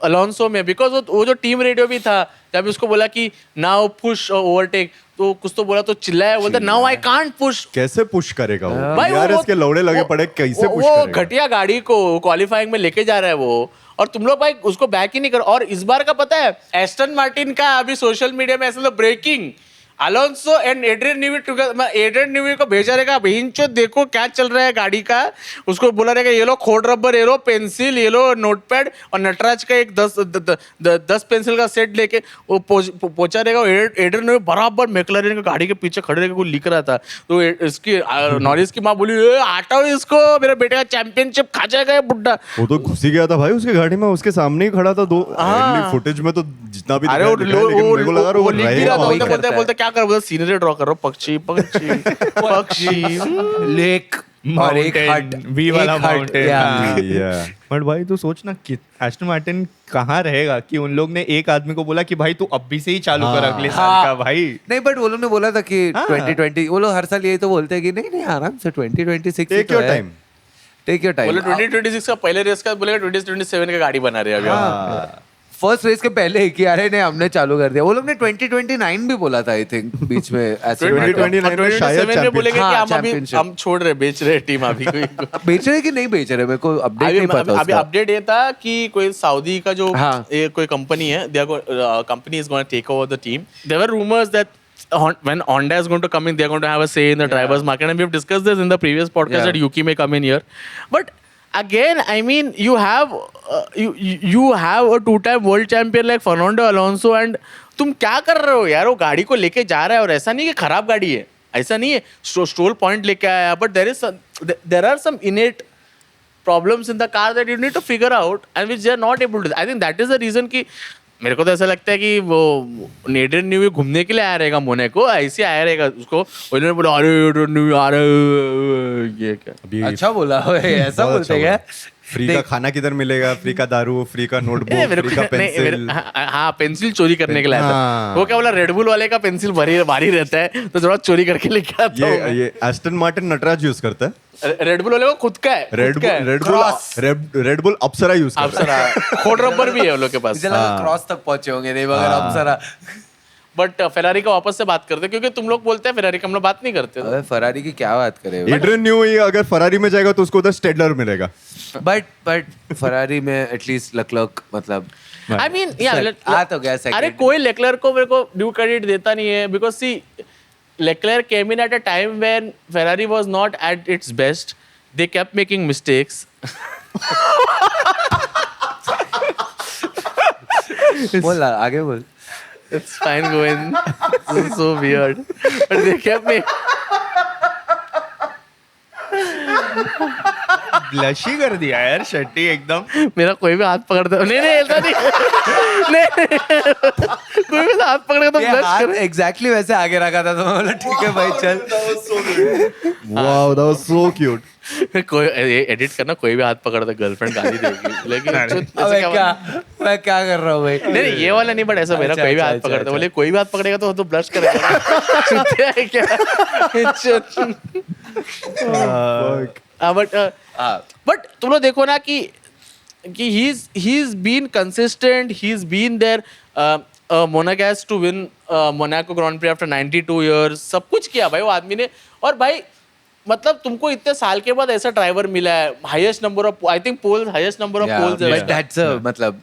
अलोंसो में बिकॉज वो जो टीम रेडियो भी था जब उसको बोला कि नाउ पुश ओवरटेक तो कुछ तो बोला तो चिल्लाया बोलता नाउ आई कांट पुश कैसे पुश करेगा वो भाई यार इसके लौड़े लगे पड़े कैसे पुश वो करेगा घटिया गाड़ी को क्वालिफाइंग में लेके जा रहा है वो और तुम लोग भाई उसको बैक ही नहीं करो और इस बार का पता है एस्टन मार्टिन का अभी सोशल मीडिया में ऐसा breaking Alonso and Adrian Newey together मैं एड्रियन न्यूवी को भेजा रहेगा बहनचो देखो क्या चल रहा है गाड़ी का उसको बोला रहेगा ये लो खोड रबर ये लो पेंसिल ये लो नोटपैड और नटराज का एक 10 पेंसिल का सेट लेके वो पहुंचा रहेगा एड्रियन न्यूवी बराबर मैक्लारेन की गाड़ी के पीछे खड़े रहकर कुछ लिख रहा था तो इसकी नॉरिस की माँ बोली हटाओ इसको मेरे बेटे का चैंपियनशिप खा जाएगा ये बुड्ढा वो तो घुसी गया था भाई उसके गाड़ी में उसके सामने ही खड़ा था दो फुटेज में तो जितना भी अरे दिखाया, लेकिन मेरे को लगा रहा वो वो लिख भी रहेगा रहा था वहीं। बोलते क्या कर बोलते सीनरी ड्रॉ कर रहा हूँ पक्षी लेक और एक हट V वाला एक hut, mountain, yeah. हाँ। Yeah. बट भाई तू सोचना कि एस्टन मार्टिन कहाँ रहेगा कि उन लोग ने एक आदमी को बोला कि भाई तू अभी से ही चालू कर अगले साल का भाई नहीं बट वो लोग ने बोला था कि हाँ। 2020 वो लोग हर साल यही तो बोलते हैं कि नहीं नहीं आराम से 2026 Take your time. Take your बोले टाइम 2026 का पहले रेस का बोलेगा 2027 का गाड़ी बना रहे हैं अभी हाँ। फर्स्ट रेस के पहले ही कि अरे नहीं हमने चालू कर दिया वो लोग ने 2029 भी बोला था आई थिंक बीच में ऐसे 2029 में शायद 27 में बोलेंगे कि हाँ, हम अभी championship। हम छोड़ रहे बेच रहे टीम अभी कोई बेच रहे कि नहीं बेच रहे मेरे को अपडेट नहीं पता अभी उसका अपडेट ये था कि कोई सऊदी का जो हाँ। कोई कंपनी है company is gonna take over the team there were rumours that when Honda is going to come in, they're going to have a say in the drivers market, and we've discussed this in the previous podcast Yeah. that Yuki may come in here. But again, I mean, you have you have a two-time world champion like Fernando Alonso, and तुम क्या कर रहे हो यार? वो गाड़ी को लेके जा रहा है, और ऐसा नहीं कि खराब गाड़ी है, ऐसा नहीं है. स्ट्रोल पॉइंट लेके आया, but there are some innate problems in the car that you need to figure out, and which they are not able to. I think that is the reason कि मेरे को तो ऐसा लगता है कि वो एड्रियन न्यूवी घूमने के लिए आया रहेगा मोनाको, ऐसे आया रहेगा उसको. उन्होंने बोला अरे एड्रियन न्यूवी आ रहा है, ये क्या अभी अच्छा बोला ऐसा बहुत बोलते अच्छा क्या? फ्री का खाना किधर मिलेगा, फ्री का दारू, फ्री का नोटबुक, फ्री का पेंसिल. हाँ पेंसिल चोरी करने के लिए आया था. हाँ. वो क्या बोला, रेडबुल वाले का पेंसिल भारी रहता है, तो थोड़ा चोरी करके लेके आता हूँ. ये एस्टन मार्टिन नटराज यूज करता है. रेडबुल वाले को खुद का है, रेडबुल अप्सरा यूज आप करता है. सर खोड रबर भी है उन लोग के पास. मुझे लगा क्रॉस तक पहुंचे होंगे, नहीं मगर अब सारा. बट फेरारी का वापस से बात करते हैं, क्योंकि तुम लोग बोलते हैं फेरारी का, हम लोग बात नहीं करते. अबे फरारी की क्या बात करे? एड्रियन न्यूवी अगर फरारी में जाएगा तो उसको उधर स्टेडलर मिलेगा. बट फरारी में एटलीस्ट लकलक मतलब आई मीन आ तो गया second. अरे कोई लेक्लर को मेरे को ड्यू क्रेडिट देता नहीं है, because see Leclerc came in at a time when Ferrari was not at its best. They kept making mistakes. बोल आगे बोल. It's fine going. This is so weird. But they kept me. Blush ही कर दिया यार शेट्टी एकदम. मेरा कोई भी हाथ पकड़ता, नहीं ऐसा नहीं. नहीं कोई भी हाथ पकड़ेगा तो ये ब्लश हाथ करे. एग्जैक्टली वैसे आगे रखा था, तो मैं बोला ठीक है भाई चल. Wow, that was so cute. कोई एडिट करना, कोई भी हाथ पकड़ता गर्लफ्रेंड गाली देगी, लेकिन ऐसे अबे क्या क्या मैं क्या कर रहा हूँ भाई? नहीं ये वाला नहीं, बट ऐसा मेरा अच्छा, कोई भी अच्छा, हाथ अच्छा, पकड़ता, अच्छा. बोले कोई भी हाथ पकड़ेगा तो ब्लश करेगा. चुतिया है क्या? बट तुम लोग देखो ना कि he is been consistent, he's been there. Monegasque to win Monaco Grand Prix after 92 years, सब कुछ किया भाई वो आदमी ने. और भाई मतलब तुमको इतने साल के बाद ऐसा ड्राइवर मिला है, highest number of, I think poles, highest number of poles. but that's a मतलब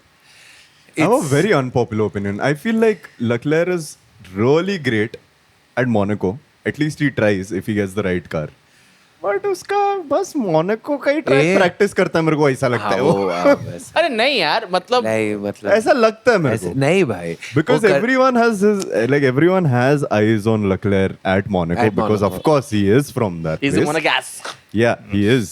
I have a very unpopular opinion. I feel like Leclerc is really great at Monaco. At least he tries if he gets the right car. But उसका बस Monaco का ही track practice करता है, मेरे को ऐसा लगता है वो. अरे नहीं यार, मतलब नहीं मतलब ऐसा लगता है मेरे ऐसे को. नहीं भाई, Because everyone has eyes on Leclerc at Monaco At because Monaco. of course he is from that he's a place. Monegasque. Yeah, he is.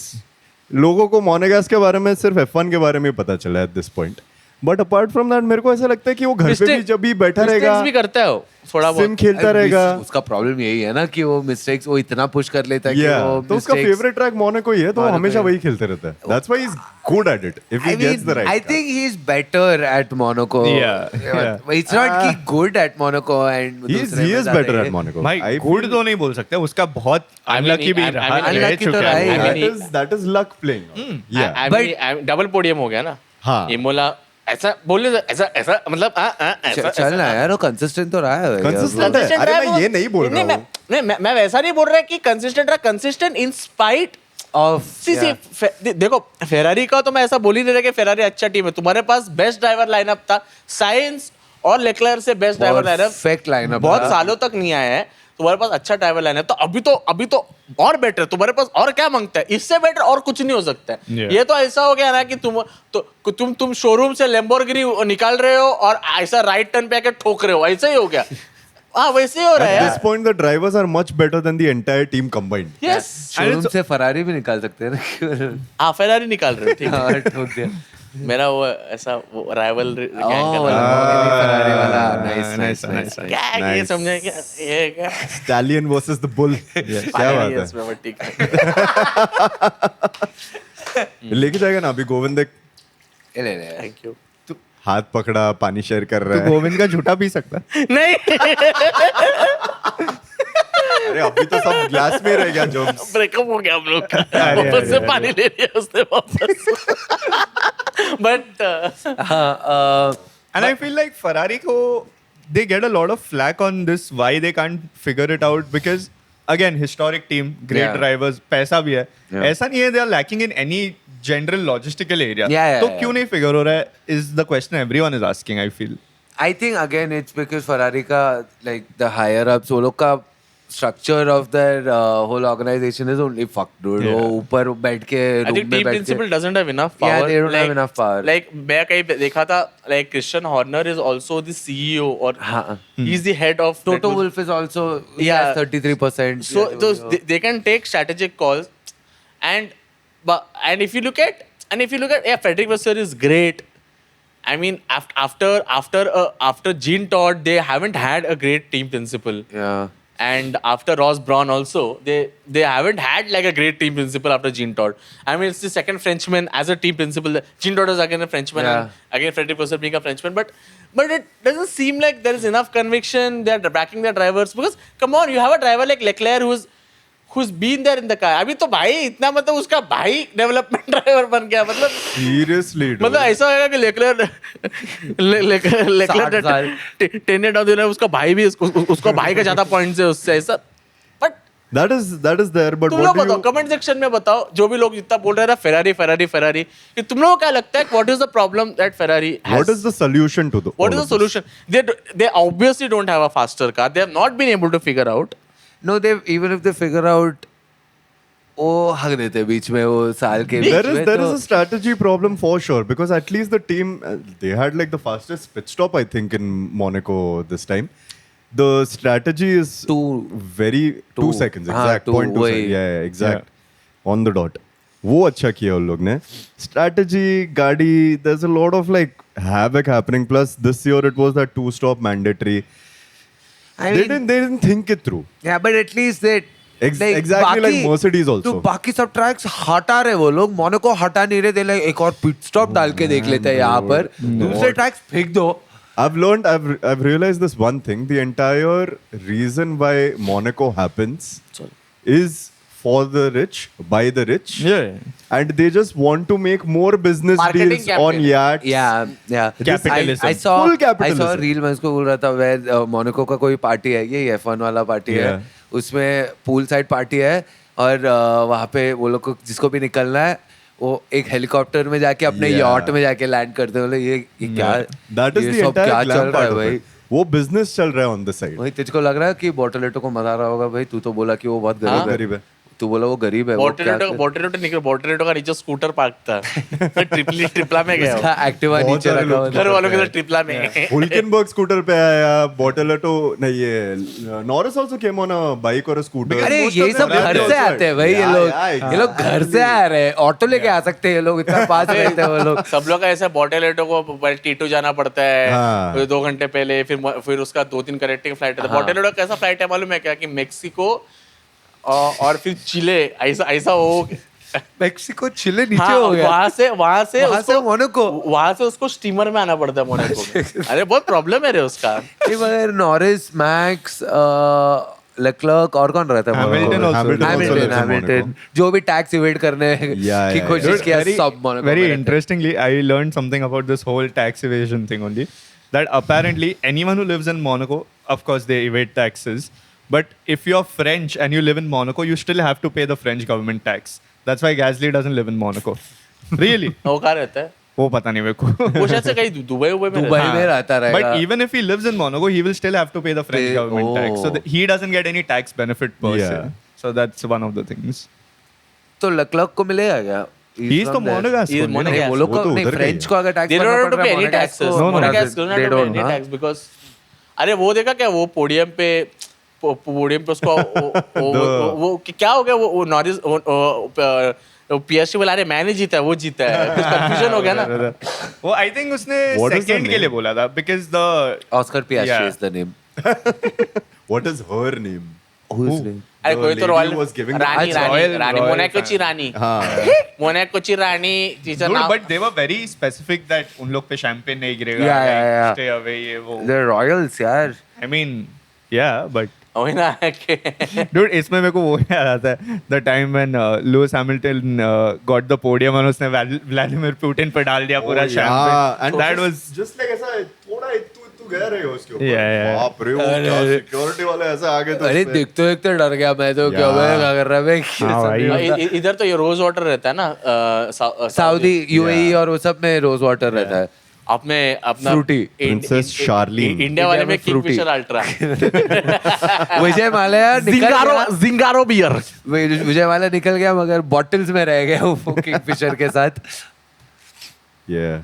लोगों को मोनेगास के बारे में सिर्फ F1 के बारे में ही पता चला है at this point. But apart from that मेरे को ऐसा लगता है कि वो घर पे भी जब भी बैठा रहेगा, Mistakes भी करता है वो थोड़ा सिम बहुत. खेलता रहेगा. उसका प्रॉब्लम यही है ना कि वो मिस्टेक्स वो इतना पुश कर लेता है कि Yeah, वो तो उसका mistakes- फेवरेट ट्रैक मोनाको ही है, तो वो Monaco हमेशा है. वही खेलते रहता है. That's why he's good at it. If he I gets mean, the right I car. think he's better at Monaco. Yeah. It's not कि good at Monaco and He दूसरे is में better ज्यादा at है. Monaco. भाई I good feel तो नहीं बोल सकते, उसका बहुत अनलकी भी I रहा, mean, रह unlucky तो चुका रहा है. ही है. that is luck playing. Yeah. Double podium हो गया ना. हाँ. इमोला ऐसा बोलने ऐसा मतलब ऐसा चल ना यार, वो कंसिस्टेंट तो रहा है भाई. Consistent है. अरे मैं ये नहीं बोल रहा हूँ. नहीं मैं वैसा नहीं बोल रहा कि कंसिस्टेंट रहा, कंसिस्टेंट इन स्पाइट Of सी देखो फेरारी का तो मैं ऐसा बोल ही नहीं रहा कि फेरारी अच्छा टीम है. तुम्हारे पास बेस्ट ड्राइवर लाइनअप था, साइंस और लेक्लर से best driver lineup Perfect lineup बहुत था. सालों तक नहीं आया है. तुम्हारे पास अच्छा ड्राइवर लाइनअप तो अभी तो और बेटर. तुम्हारे पास और क्या मांगता है? इससे बेटर और कुछ नहीं हो सकता है. Yeah. ये तो ऐसा हो गया ना कि तुम शोरूम से लैम्बोर्गिनी निकाल रहे हो और ऐसा राइट टर्न पे आके ठोक रहे हो, ऐसा ही हो गया. हाँ वैसे ही हो रहा है At यार. this point, the drivers are much better than the entire team combined. Yes showroom से फरारी भी निकाल सकते हैं ना. हाँ फेरारी निकाल रहे हो, ठीक है. हाँ, ठोक दिया. मेरा वो ऐसा वो राइवल फरारी वाला नाइस नाइस. क्या है ये Nice. समझे क्या ये क्या Stallion versus the bull. क्या बात है? Yes, बाबा, ठीक है. लेके जाएगा ना अभी गोविंद एक ले थैंक यू. हाथ पकड़ा, पानी शेयर कर रहा तो है. गोविंद का झूठा पी सकता है. नहीं अरे अभी तो सब ग्लास में रह गया जम्स. ब्रेकअप हो गया हम लोग का. वापस से पानी ले लिया उसने वापस. But And I feel like Ferrari ko they get a lot of flack on this why they can't figure it out because again historic team, great Yeah. drivers, पैसा भी है. Yeah. ऐसा नहीं है they are lacking in any general logistical area. Yeah, तो yeah. क्यों नहीं figure हो रहा है is the question everyone is asking I feel. I think again it's because Ferrari ka like the higher ups वो लोग का structure of their whole organization is only fucked, dude. वो ऊपर बैठ के I room think में team बैठ principal के doesn't have enough power. Yeah, they don't have enough power. Like मैं कहीं पे देखा था, like Christian Horner is also the CEO or हाँ. he's the head of Red Toto Bull. Wolff is also he Yeah. has 33%. So those they can take strategic calls, and if you look at yeah, Frederick Vasseur is great. I mean, after Gene Todd, they haven't had a great team principal. Yeah. And after Ross Brawn also, they haven't had like a great team principal after Gene Todd. I mean, it's the second Frenchman as a team principal. Gene Todd is again a Frenchman, Yeah. and again Frederick Vasseur being a Frenchman. But it doesn't seem like there is enough conviction. They're backing their drivers because come on, you have a driver like Leclerc who's been there in the car. अभी तो भाई इतना मतलब उसका भाई development driver बन गया मतलब Seriously, dude. मतलब ऐसा होगा कि लेक्लर 10 डाउन दे रहा है उसका भाई भी उसका भाई का ज्यादा पॉइंट्स है उससे ऐसा but That is there, but तुम what लोग do बताओ you... कमेंट सेक्शन में बताओ जो भी लोग जितना बोल रहे हैं फेरारी कि तुम लोगों को क्या लगता है what is the problem that Ferrari What is the solution to the... what all is the of this? solution they obviously don't have a faster car they have not been able to figure out No, they even if they figure out वो हक देते हैं बीच में वो साल के There बीच में is तो a strategy problem for sure because at least the team they had like the fastest pit stop I think in Monaco this time. The strategy is Two. 2 seconds हाँ, exact 2 0.2 वही. seconds. Yeah, exact on the dot. वो अच्छा किया उन लोग ने. Strategy गाड़ी there's a lot of like havoc happening. Plus this year it was that 2-stop mandatory. I They mean, didn't think it through. yeah, but at least they Exactly like Mercedes also. तो बाकी सब tracks हटा रहे वो लोग Monaco हटा नहीं रहे दे लाइक एक और पिट स्टॉप डाल के देख लेते हैं यहाँ पर दूसरे ट्रैक्स फेंक दो I've realized this one thing. The entire reason why Monaco happens is for the rich, by the rich. Yeah. And they just want to make more business Marketing deals campaign. on yachts. yeah Capitalism. I saw Full capitalism. I saw reel में उसको बोल रहा था where Monaco का कोई party है ये F1 वाला पार्टी है Yeah. उसमें पूल साइड पार्टी है और वहाँ पे वो लोग को जिसको भी निकलना है वो एक हेलीकॉप्टर में जाके अपने Yeah. यॉट में जाके लैंड करते हैं बोले ये क्या That is ये the सब entire क्या glam चल रहा part है of भाई it. वो business चल रहा है on the side. वही तुझको लग रहा है कि बोटलेटो को मजा आ रहा होगा भाई तू तो बोला कि वो बहुत हाँ? गरीब गरीब है. तू बोला वो गरीब है वो क्या बोटेरेटो का नीचे स्कूटर पार्क था ट्रिपला में गया उसका एक्टिवा बहुत नीचे सारे रखा लोग हुआ घर वालों के साथ ट्रिपला में Hulkenberg scooter पे आया. Bortoleto नहीं ये Norris also came on a bike or a scooter. अरे Most ये of सब them घर also से आते हैं भाई ये Yeah, लोग yeah, ये लोग घर से आ रहे हैं ऑटो लेके आ सकते हैं ये लोग इतना पास रहते हैं वो लोग सब लोग का ऐसा बोटेलेटो को टीटू जाना पड़ता है हाँ। फिर 2 घंटे पहले फिर उसका 2-3 कनेक्टिंग फ्लाइट है बोटेलेटो कैसा फ्लाइट है मालूम है क्या कि मेक्सिको और फिर चिले ऐसा हो मेक्सिको चिले नीचे हाँ, हो गया वहां से मोनाको वहां से उसको स्टीमर में आना पड़ता है मोनाको में। अरे बहुत प्रॉब्लम है रे उसका नहीं मगर नॉरिस मैक्स लेक्लर्क और कौन रहता है Hamilton also. Hamilton also Hamilton जो भी टैक्स इवेट करने Yeah, की yeah, कोशिश किया very, सब मोनाको very में रहते हैं। interestingly, I learned something about this whole tax evasion thing only. That apparently anyone who lives in Monaco, of course, they evade taxes. But if you're French and you live in Monaco, you still have to pay the French government tax. That's why Gasly doesn't live in Monaco. Really? वो कहाँ रहता है वो पता नहीं मेरे को. वो शायद से कहीं दुबई में दुबई रहता है। में रहता रहेगा But even if he lives in Monaco, he will still have to pay the French Pay- government tax. So oh. he doesn't get any tax benefit per Yeah. se. So that's one of the things. तो Leclerc को मिलेगा क्या He's the Monegasque. He is only, Monegasque. no? वो लोग वो को तो नहीं उधर का ही फ्रेंच है. को अगर टैक्स They don't भरना have to पड़ pay रहा है any taxes. No, no, Monegasque don't have they to pay don't, any हाँ? tax because अरे वो देखा क्या वो पोडियम पे उसको वो क्या हो गया वो नॉरिस पीएसटी बुला रहे मैंने जीता है वो जीता है कुछ कंफ्यूजन हो गया ना वो आई थिंक उसने What is the सेकंड के लिए name? बोला था because the Oscar Piastri Yeah. Is the name What is her name? Who's name? अरे The कोई तो lady royal who was giving the- रानी अच्छा, रानी Royal- रानी Royal मोनाकोची रानी हाँ. मोनाकोची रानी जिसका नाम but they were very specific that उन लोग पे शैंपेन नहीं गिरेगा Yeah, yeah, yeah. Stay away ये वो द रॉयल्स यार आई मीन या बट वही ना कि Dude, इसमें मेरे को वो याद आता है the time when Lewis Hamilton got the podium और उसने व्लादिमीर पुतिन पे डाल दिया पूरा Yeah, champagne and that was just like ऐसा थोड़ा तू गया रहे हो उसके ऊपर. Yeah, yeah. बाप रे वो क्या सिक्योरिटी वाले ऐसे आगे तो अरे उसपे- देखते देखते डर गया मैं तो क्या मैं क्या कर रहा है हाँ भाई. इधर तो ये रोज वाटर रहता है ना सऊदी यूएई और वो सब में रोज वाटर रहता है अपने अपना Fruity. Princess Charlene. इंडिया वाले में India में fruity. Kingfisher ultra Vijay Mallya निकल गया जिंगारो बियर विजय माल्या निकल गया मगर बॉटल्स में रह गया वो किंगफिशर के साथ Yeah.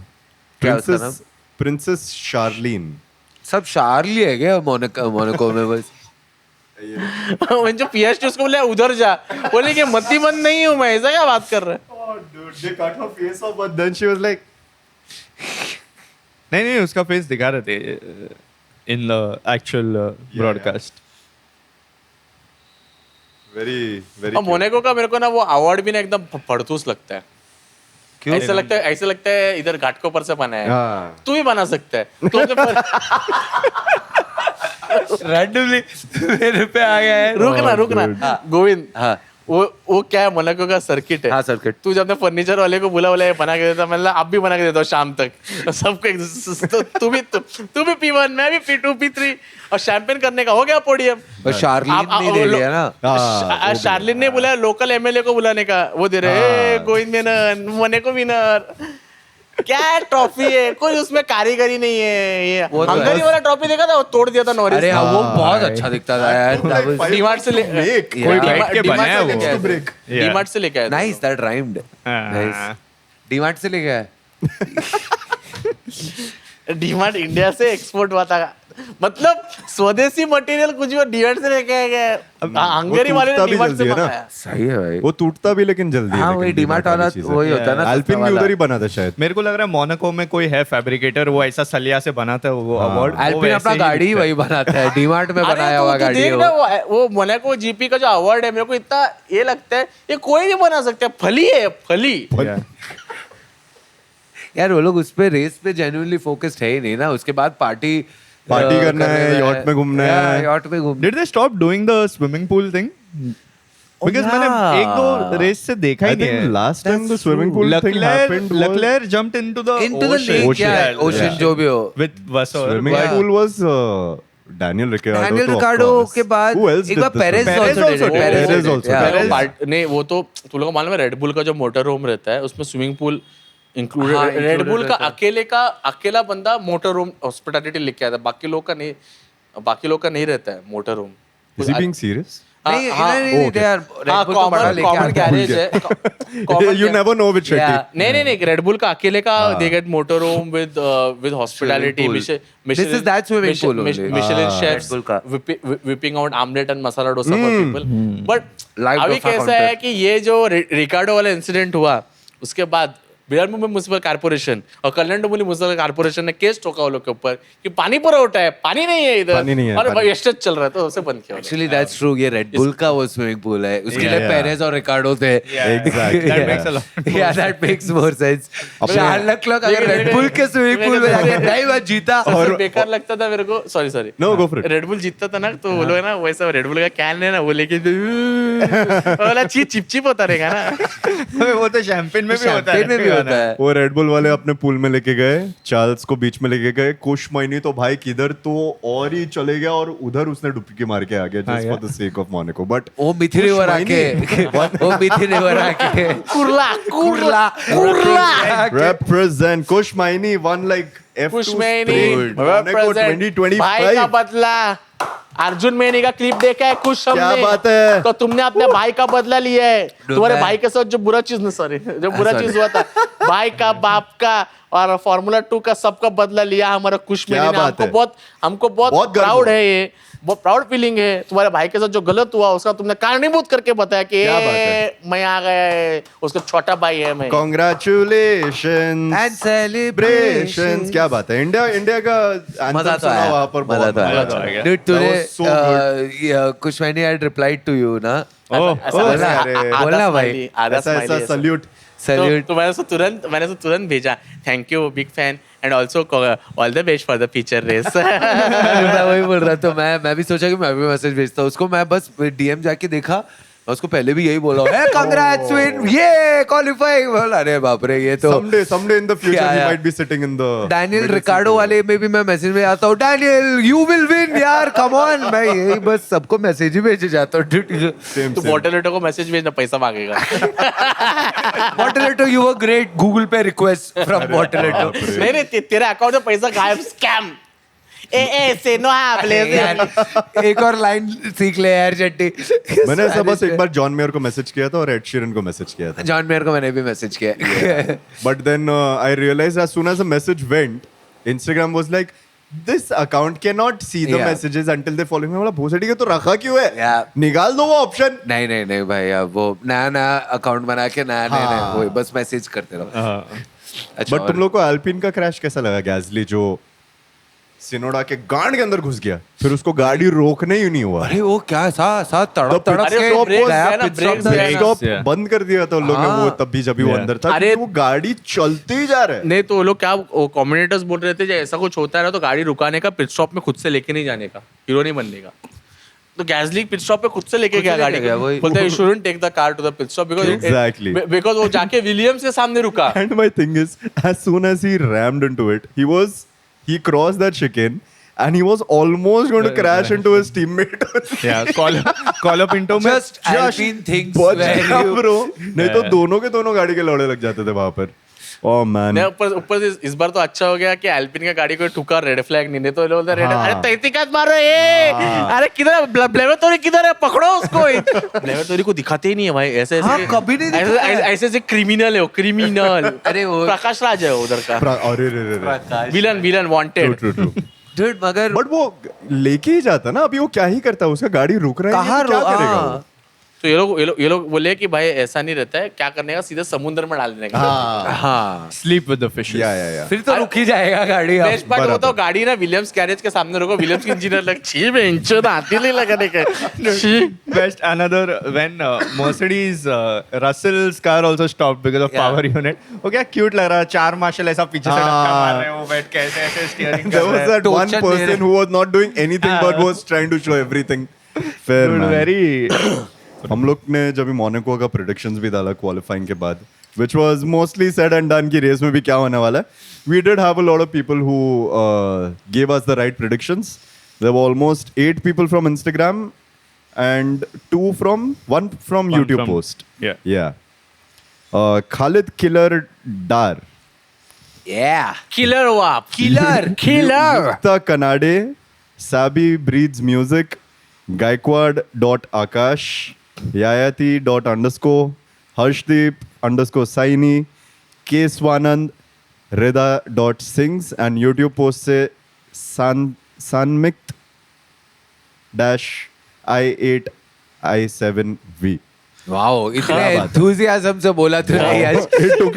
क्या उसका नाम? Princess Charlene. सब शार्ली है क्या मोनाको में बस जो पीएचडी उसको बोले उधर जा बोले कि मती बंद नहीं हूँ मैं ऐसा क्या बात कर रहा है Oh, dude, they cut her face off, but then she was like, नहीं उसका फेस दिखा रहे थे in the actual broadcast very, very. और मोनेको का मेरे को ना वो अवार्ड भी ना एकदम फड़तूस लगता है क्यों? ऐसा लगता है इधर घाटकोपर से बना है हाँ. तू भी बना सकता है तू अपने रैंडमली मेरे पे आ गया है रुकना गोविंद हाँ वो क्या है मोनाको का सर्किट है हाँ सर्किट तू जब अपने फर्नीचर वाले को बोला ये बना के देता मतलब आप भी बना के देता हूँ शाम तक सबको तो तू भी P1 मैं भी P2 P3 और शैंपेन करने का हो गया पोडियम और शार्लीन नहीं दे लिया ना हाँ, शार्लिन ने बुलाया लोकल एमएलए को बुलाने का वो दे रहे हैं गोविंद मेनन मोनेको विनर क्या ट्रॉफी है कोई उसमें कारीगरी नहीं है ये वो तो हंगरी है। वाला ट्रॉफी देखा था वो तोड़ दिया था नॉरिस अरे हाँ वो बहुत अच्छा दिखता था यार डीमार्ट से ले कोई बैठ के बनाया वो डीमार्ट से लेके आया था। Nice that rhymed nice DMart से लेके आया डीमार्ट इंडिया से एक्सपोर्ट हुआ था मतलब स्वदेशी मटेरियल कुछ भी डीमार्ट से लेके आया गया हंगरी वाले टूटता ने भी डीमार्ट से जल्दी है ना। मंगाया सही है भाई वो टूटता भी लेकिन जल्दी है हाँ वही डीमार्ट वाला वही होता है ना अल्पिन भी उधर ही बना था शायद मेरे को लग रहा है मोनाको में कोई है फैब्रिकेटर वो ऐसा सलिया से बनाता है वो अवार्ड अल्पिन अपना गाड़ी ही वही बनाता है डीमार्ट में बनाया हुआ अरे गाड़ी देख है ना वो वो मोनाको जीपी का जो अवार्ड है मेरे को इतना ये लगता है ये कोई नहीं बना सकता फली है फली यार वो लोग उस पे रेस पे जेन्युइनली फोकस्ड है ही नहीं ना उसके बाद पार्टी करना है, yacht में घूमना है। yacht में घूमना did they stop doing the swimming pool thing because मैंने एक दो रेस से देखा ही I नहीं think है last time the swimming pool thing happened was Leclerc jumped into the into the lake क्या है ओशन जो भी हो with Vassar swimming but pool was Daniel Ricciardo. Daniel तो of रिकार्डो course. के बाद Who else एक did bar the Perez swimming? also did it. Perez also Yeah. did. नहीं वो तो तू लोगों को मालूम है रेडबुल का जो मोटर होम रहता है उसमें स्विमिंग पूल हाँ, इंक्लूडेड included रेडबुल का रहता है। अकेला बंदा मोटर होम हॉस्पिटैलिटी लेके आता है बाकी लोग का नहीं रहता है motor home Is he being serious? नहीं हाँ, नहीं they are Red Bull तो बड़ा लेके कॉमन आता है। गैरेज है You never know which Yeah. Shetty. नहीं रेडबुल का अकेले का they get motor home with hospitality Swimming pool. This is that swimming pool only. Michelin Red chefs Bull का। whipping out omelette and masala dosa for people but Live अभी dosa कैसा counter. है कि ये जो रिकार्डो वाला इंसिडेंट हुआ उसके बाद बिहार मुंबई म्युनिसिपल कारपोरेशन और कल्याण डोंबिवली म्युनिसिपल कारपोरेशन ने केस ठोका वो लोग के ऊपर कि पानी पुरवठा है पानी नहीं है इधर पानी नहीं है, और पानी। भाई एस्टेट चल रहा है तो उसे बंद किया Actually that's true ये Red Bull का वो स्विमिंग पूल है उसके लिए Yeah. पेरेज और रिकार्डो थे Exactly. That makes a lot more Yeah, that makes more sense. अपने- चार लाख अगर Red Bull के स्विमिंग पूल में जाके नहीं बात जीता सबसे बेकार लगता था मेरे को sorry No, go for it. Red Bull जीतता था ना तो वो लोग है ना वैसा रेडबुल का कैन है ना वो लेके वाला चिप होता रहेगा ना वो तो शैंपेन में भी होता Champagne में भी होता है वो रेड बुल वाले अपने पूल में लेके गए चार्ल्स को बीच में लेके गए कुछ महीने तो भाई किधर तो और ही चले गया और उधर उसने डुबकी मार के आ गया just for the sake of Monaco but वो मिथी रिवर आके वो मिथी रिवर आके कुर्ला represent कुछ महीने वन लाइक कुछ महीने भाई का 2025 बदला अर्जुन मेहनी का क्लिप देखा है कुछ क्या हमने बात है? तो तुमने अपने भाई का बदला लिया है तुम्हारे है। भाई के साथ जो बुरा चीज जो बुरा चीज हुआ था भाई का बाप का और फॉर्मूला 2 का सबका बदला लिया हमारा कुछ क्या महीने बात है? हमको बहुत बहुत गर्व प्राउड है। है ये बहुत प्राउड फीलिंग है तुम्हारे भाई के साथ जो गलत हुआ उसका तुमने कारणीभूत करके बताया कि क्या बात है? मैं आ गया है उसका छोटा भाई है मैं congratulations एंड सेलिब्रेशन क्या बात है इंडिया का anthem मजा तो सुना आया वहाँ पर मजा बहुत तो मजा आया आया। Dude, तूने was so good. कुछ मैंने had replied to you ना अरे, बोलना भाई ऐसा सल्यूट सैल्यूट तो मैंने तो तुरंत भेजा thank you big fan and also all the best for the feature race मैं वही बोल रहा तो मैं भी सोचा कि मैं भी मैसेज भेजता हूँ उसको मैं बस डीएम जाके देखा उसको पहले भी यही बोला है कंग्रेट्स विन ये क्वालिफाइंग बोला अरे बाप रे ये तो someday in the future क्या he यार? might be sitting in the Daniel middle Ricardo seat. वाले में भी मैं मैसेज में आता हूँ डैनियल यू विल विन यार कम ऑन मैं यही बस सबको मैसेज ही भेजे जाता हूँ Same, तू same. बॉटलेटो को मैसेज भेजना, पैसा मांगेगा. Moderator you were great Google पे रिक्वेस्ट फ्रॉम मॉडरेटर नहीं नहीं, तेरे अकाउंट में पैसा गायब, स्कैम. ए से नो यार एक और लाइन सीख ले यार चट्टी मैंने ऐसा बस एक बार जॉन मेयर को मैसेज किया था और एड शीरन को मैसेज किया था. जॉन मेयर को मैंने भी मैसेज किया But then I realized as soon as the message went, Instagram was like, this account cannot see the Yeah. messages until they follow me. मैं बोला भोसड़ी के तो रखा क्यों है? Yeah. निकाल दो वो ऑप्शन. नहीं नहीं नहीं भाई अब वो नया नया अकाउंट बना के नया हाँ. नया वो बस मैसेज करते रहो अच्छा बट तुम लोग को अल्पिन का क्रैश कैसा लगा? गैसली जो सिनोडा के गांड के अंदर घुस गया, फिर उसको गाड़ी रोकने ही नहीं हुआ. अरे वो क्या सा तड़प तड़प अरे के वो break गया, है ना, pit stop break था। है ना। Stop Yeah. बंद कर दिया था उन लोग ने हाँ. वो तब भी जब भी वो Yeah. अंदर था. अरे क्योंकि वो गाड़ी चलते ही जा रहा है. नहीं तो वो लोग क्या कम्युनिकेटर्स बोल रहे थे, जब ऐसा कुछ होता है ना तो गाड़ी रुकाने का, पिट स्टॉप में खुद से लेके नहीं जाने का, हीरो नहीं बनने का. तो गैसली पिट स्टॉप पे खुद से लेके खुद से गया लेके गाड़ी गया, को. वही। बोलते you shouldn't take the car to the pit stop Exactly. Because वो जाके विलियम्स के सामने रुका. And my thing is, as soon as he rammed into it, he crossed that chicane and he was almost going to crash into his teammate. Yeah, call up into में Just Alpine things बच where गया you bro. नहीं तो दोनों के दोनों गाड़ी के लौड़े लग जाते थे वहां पर. Oh man. नहीं, ऊपर से इस बार तो अच्छा हो गया कि एल्पिन का गाड़ी को ठुका, रेड फ्लैग नहीं, तो लोग रेड, हाँ. अरे तहकीकात मारो ये, अरे किधर ब्लेवर किधर है, पकड़ो उसको. ब्लेवर को दिखाते ही नहीं है भाई, ऐसे हाँ, कभी नहीं दिखाया है। ऐसे ऐसे क्रिमिनल है वो, क्रिमिनल. अरे वो प्रकाश राज है उधर का अरे रे. Villain wanted. True. Dude, मगर बट वो लेके ही जाता ना. अभी वो क्या ही करता है? उसका गाड़ी रुक रहा है. कहाँ क्या करेगा वो? रो तो ये लोग बोले कि भाई ऐसा नहीं रहता है, क्या करने का, सीधे समुद्र में डाल देने का. हाँ sleep with the fishes. या. फिर तो रुक ही जाएगा गाड़ी अब। बेस्ट पार्ट होता है गाड़ी ना विलियम्स गैरेज के सामने रुको, विलियम्स की इंजीनियर लग छी बेंचो आती नहीं लगाने के. Best another when Mercedes Russell's car also stopped because of Yeah. power unit. वो क्या cute लग रहा है, चार मार्शल ऐसा पीछे से धक्का मार रहे हैं, वो बैठ के ऐसे ऐसे steering There कर was रहे हैं. that one Torture दे रहे. person who was not doing anything but was trying to show everything. Fair Dude, man. very हम लोग ने जब मोनाको का प्रेडिक्शंस भी डाला क्वालिफाइंग के बाद, which was mostly said and done कि रेस में भी क्या होने वाला है. We did have a lot of people who gave us the right predictions. There were almost 8 people from Instagram and one from One YouTube from- post. yeah. Khalid Killer Dar, Yeah. Killer हो आप, Killer. Yukta Kanade, Sabi Breeds Music, Gaikwad.Akash, Yayati._ Harshdeep_Saini, K Swanand, Reda.Sings and YouTube post से Sanmikt -I8I7V. Wow इतने enthusiasm से बोला तूने आज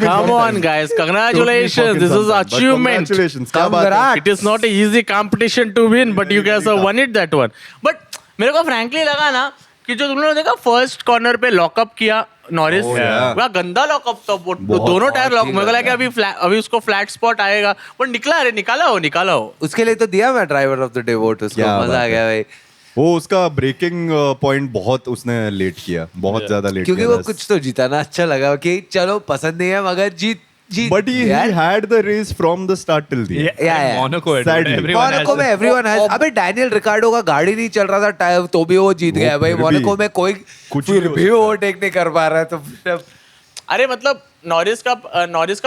Come on guys, congratulations, this is achievement. Congratulations. क्या बात है? Congrats. It is not an easy competition to win, but you guys have won it that one. But मेरे को frankly लगा ना कि जो तुम लोगों ने देखा फर्स्ट कॉर्नर पे लॉकअप किया नॉरिस, Oh, yeah. बड़ा गंदा लॉकअप था वो, बहुत दोनों टायर लॉक. ठीक मेरे को लगा लगा। कि अभी उसको फ्लैट स्पॉट आएगा, पर निकाला हो. उसके लिए तो दिया मैं driver of the day vote उसको क्या मजा बात आ है। गया भाई वो उसका ब्रेकिंग पॉइंट बहुत उसने लेट किया, बहुत ज्यादा लेट क्योंकि किया. वो कुछ तो जीता ना अच्छा लगा कि चलो पसंद नहीं है मगर जीत But he had the race from the start till the end. Yeah. Monaco है, Sadly. everyone has मोनाको में एवरीवन हैज अबे डैनियल रिकार्डो का गाड़ी नहीं चल रहा था टायर तो भी वो जीत गया भाई फिर भी। मोनाको में कोई कुछ फिर भी भी हो ओवरटेक नहीं कर पा रहा है तो फिर अब अरे मतलब नॉरिस का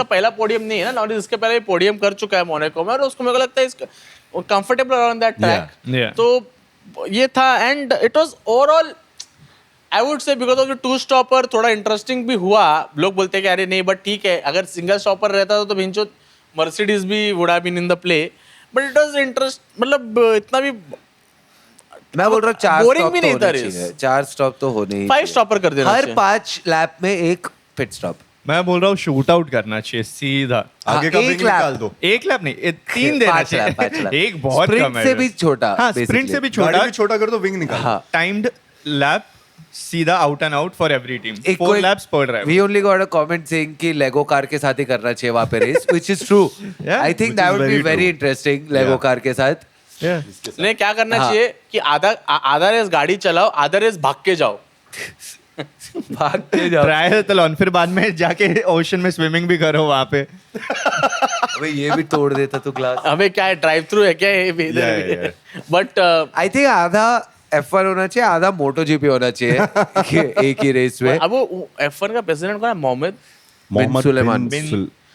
पहला पोडियम नहीं है ना, नॉरिस इसके पहले पोडियम कर चुका है मोनाको में, और उसको मेरे को लगता है comfortable around that track. Yeah. तो ये था and it was overall I would say because of the two stopper थोड़ा इंटरेस्टिंग भी हुआ. लोग बोलते हैं कि अरे नहीं बट ठीक है, अगर सिंगल स्टॉपर रहता तो भिंचो मर्सिडीज भी would have been in the play, but it was interest, मतलब इतना भी मैं बोल रहा हूँ 4 Boring स्टॉप भी तो नहीं था होने रेस. चाहिए 4 स्टॉप तो होने ही 5 चाहिए। स्टॉपर कर देना हर चाहिए. 5 लैप में एक पिट स्टॉप मैं बोल रहा हूँ शूट आउट करना चाहिए सीधा. आगे का एक ब्रेक lap. निकाल दो. एक लैप नहीं, 3 देना 5 लैप चाहिए. एक बहुत Sprint कम है. से भी छोटा हाँ, स्प्रिंट basically. से भी गाड़ी छोटा. भी छोटा कर दो, विंग निकाल. हाँ टाइम्ड लैप सीधा out and out for every team. एक 4 लैप्स पर driver. We only got a comment saying कि लेगो कार के साथ ही करना चाहिए वहाँ पे race, which is true. Yeah, I think which that is would be very very true. interesting Lego Yeah. Car के साथ. नहीं क्या करना हाँ. चाहिए कि आधा रेस गाड़ी चलाओ, आधा रेस भाग के जाओ. भागते जाओ। ट्रायथलॉन, फिर बाद में जाके ओशन में स्विमिंग भी करो वहाँ पे। अबे ये भी तोड़ देता तू ग्लास। अबे क्या है, ड्राइव थ्रू है क्या ये भी? Yeah. बट आई थिंक आधा F1 होना चाहिए, आधा मोटो जीपी होना चाहिए एक ही रेस में। अब वो F1 का प्रेसिडेंट कौन है? मोहम्मद सुलेमान।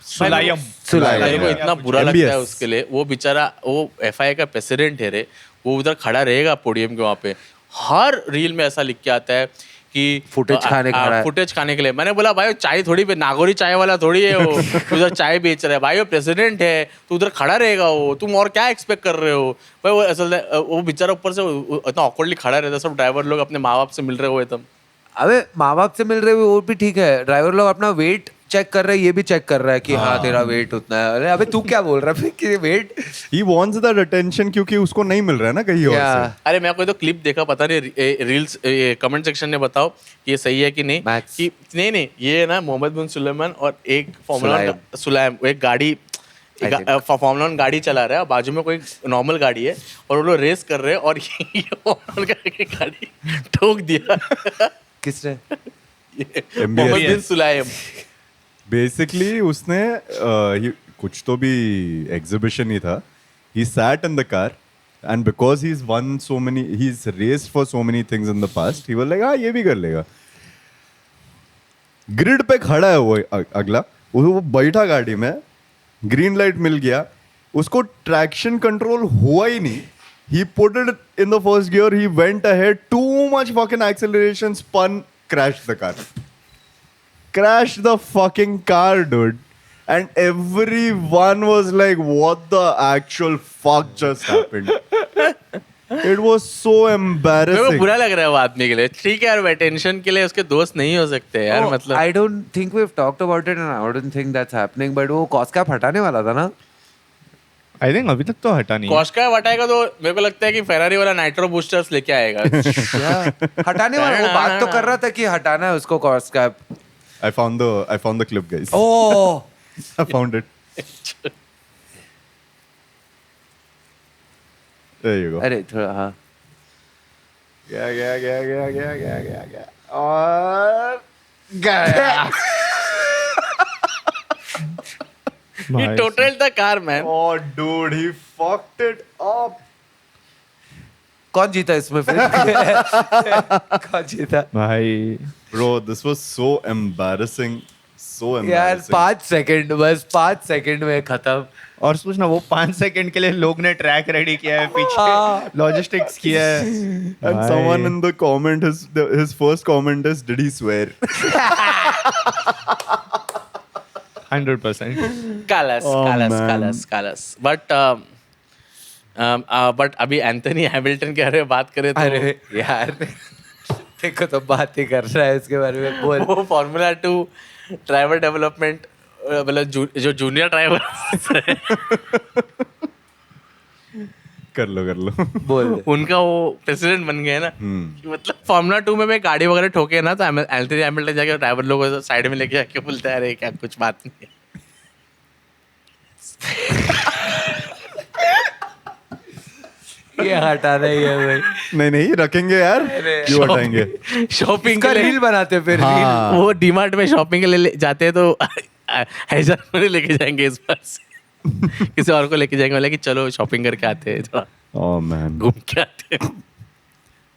सुलायम। मेरे को इतना बुरा MBS. लगता है उसके लिए। वो बेचारा वो FIA का प्रेसिडेंट है रे, वो उधर खड़ा रहेगा पोडियम के वहाँ पे, हर रील में ऐसा लिख के आता है कि Footage खाने खड़ा है। फुटेज खाने के लिए। मैंने बोला भाई चाय थोड़ी पे नागौरी चाय वाला थोड़ी है वो, उधर चाय बेच रहा है भाई, वो प्रेसिडेंट है, तो उधर खड़ा रहेगा वो, तुम और क्या एक्सपेक्ट कर रहे हो भाई? वो असल वो बेचारा ऊपर से इतना ऑकवर्डली खड़ा रहता है, सब ड्राइवर लोग अपने माँ बाप से मिल रहे हुए तब। अबे माँ बाप से मिल रहे हुए वो भी ठीक है, ड्राइवर लोग अपना वेट चेक कर रहे हैं, ये भी चेक कर रहा है कि हाँ तेरा वेट उतना है। अरे अबे तू क्या बोल रहा है कि wait? He wants that attention क्योंकि उसको नहीं मिल रहा है ना कहीं और से। अरे मैं कोई तो क्लिप देखा, पता नहीं रील्स कमेंट सेक्शन में बताओ कि ये सही है कि नहीं। Max. कि नहीं ये है ना मोहम्मद बिन सुलेमान और एक फॉर्मूला सुलाइम, एक गाड़ी फॉर्मूला वन गाड़ी चला रहा है, बाजू में कोई नॉर्मल गाड़ी है और वो लोग रेस कर रहे हैं और ये फॉर्मूला की गाड़ी ठोक दिया। किसने? मोहम्मद बिन सुलाइम। बेसिकली उसने कुछ तो भी एग्जीबिशन ही था, he sat in the car and because he's raced for so many things in the past, he was like हाँ ये भी कर लेगा। ग्रिड पे खड़ा है वो अगला, वो बैठा गाड़ी में, ग्रीन लाइट मिल गया उसको, ट्रैक्शन कंट्रोल हुआ ही नहीं, he put it in the first gear, he went ahead, too much fucking acceleration, spun, crashed the car. Crashed the fucking car, dude. And everyone was like, what the actual fuck just happened? It was so मेरे को embarrassing. बुरा लग रहा है वो आदमी के लिए। ठीक है यार, अटेंशन के लिए उसके दोस्त नहीं हो सकते यार, मतलब I don't think we've talked about it and I don't think that's happening, but वो कॉस्ट कैप हटाने वाला था ना? आई थिंक अभी तक तो हटा नहीं है। कॉस्का हटाएगा तो मेरे को लगता है कि फेरारी वाला नाइट्रो बूस्टर्स लेके आएगा। हटाने वाला, वो बात तो कर रहा था कि हटाना है उसको cost cap. I found the clip, guys. Oh I found it. There you go. अरे थोड़ा हाँ गया और गया। He totaled the car, man. Oh, dude, he fucked it up. कौन जीता इसमें फिर? कौन जीता? भाई Bro, this was so embarrassing. So यार embarrassing. 5 सेकंड, बस 5 सेकंड में खत्म। और सोचना वो 5 सेकंड के लिए लोग ने ट्रैक रेडी किया है, पीछे लॉजिस्टिक्स किया है। And someone in the comment, his first comment is, did he swear? 100%। Kalas, Oh, kalas, man. kalas, kalas. But अभी एंथनी हैमिल्टन के बारे में बात करें तो अरे यार देखो तो बात ही कर रहा है इसके बारे में, बोल। वो फार्मूला 2 ड्राइवर डेवलपमेंट, मतलब जो जूनियर ड्राइवर कर लो बोल उनका वो प्रेसिडेंट बन गए ना। कि मतलब फार्मूला 2 में गाड़ी वगैरह ठोके ना तो एंथनी हैमिल्टन जाके ड्राइवर लोगों को साइड में लेके जाके बोलता है अरे क्या कुछ बात नहीं है। ये हटाना ही है भाई। नहीं रखेंगे यार, क्यों हटाएंगे? शॉपिंग इसका रील बनाते फिर रील। हाँ। वो डीमार्ट में शॉपिंग के लिए जाते हैं तो हैजर में लेके जाएंगे इस बार से। किसी और को लेके जाएंगे, बोला कि चलो शॉपिंग करके आते हैं, थोड़ा Oh man. घूम के आते हैं।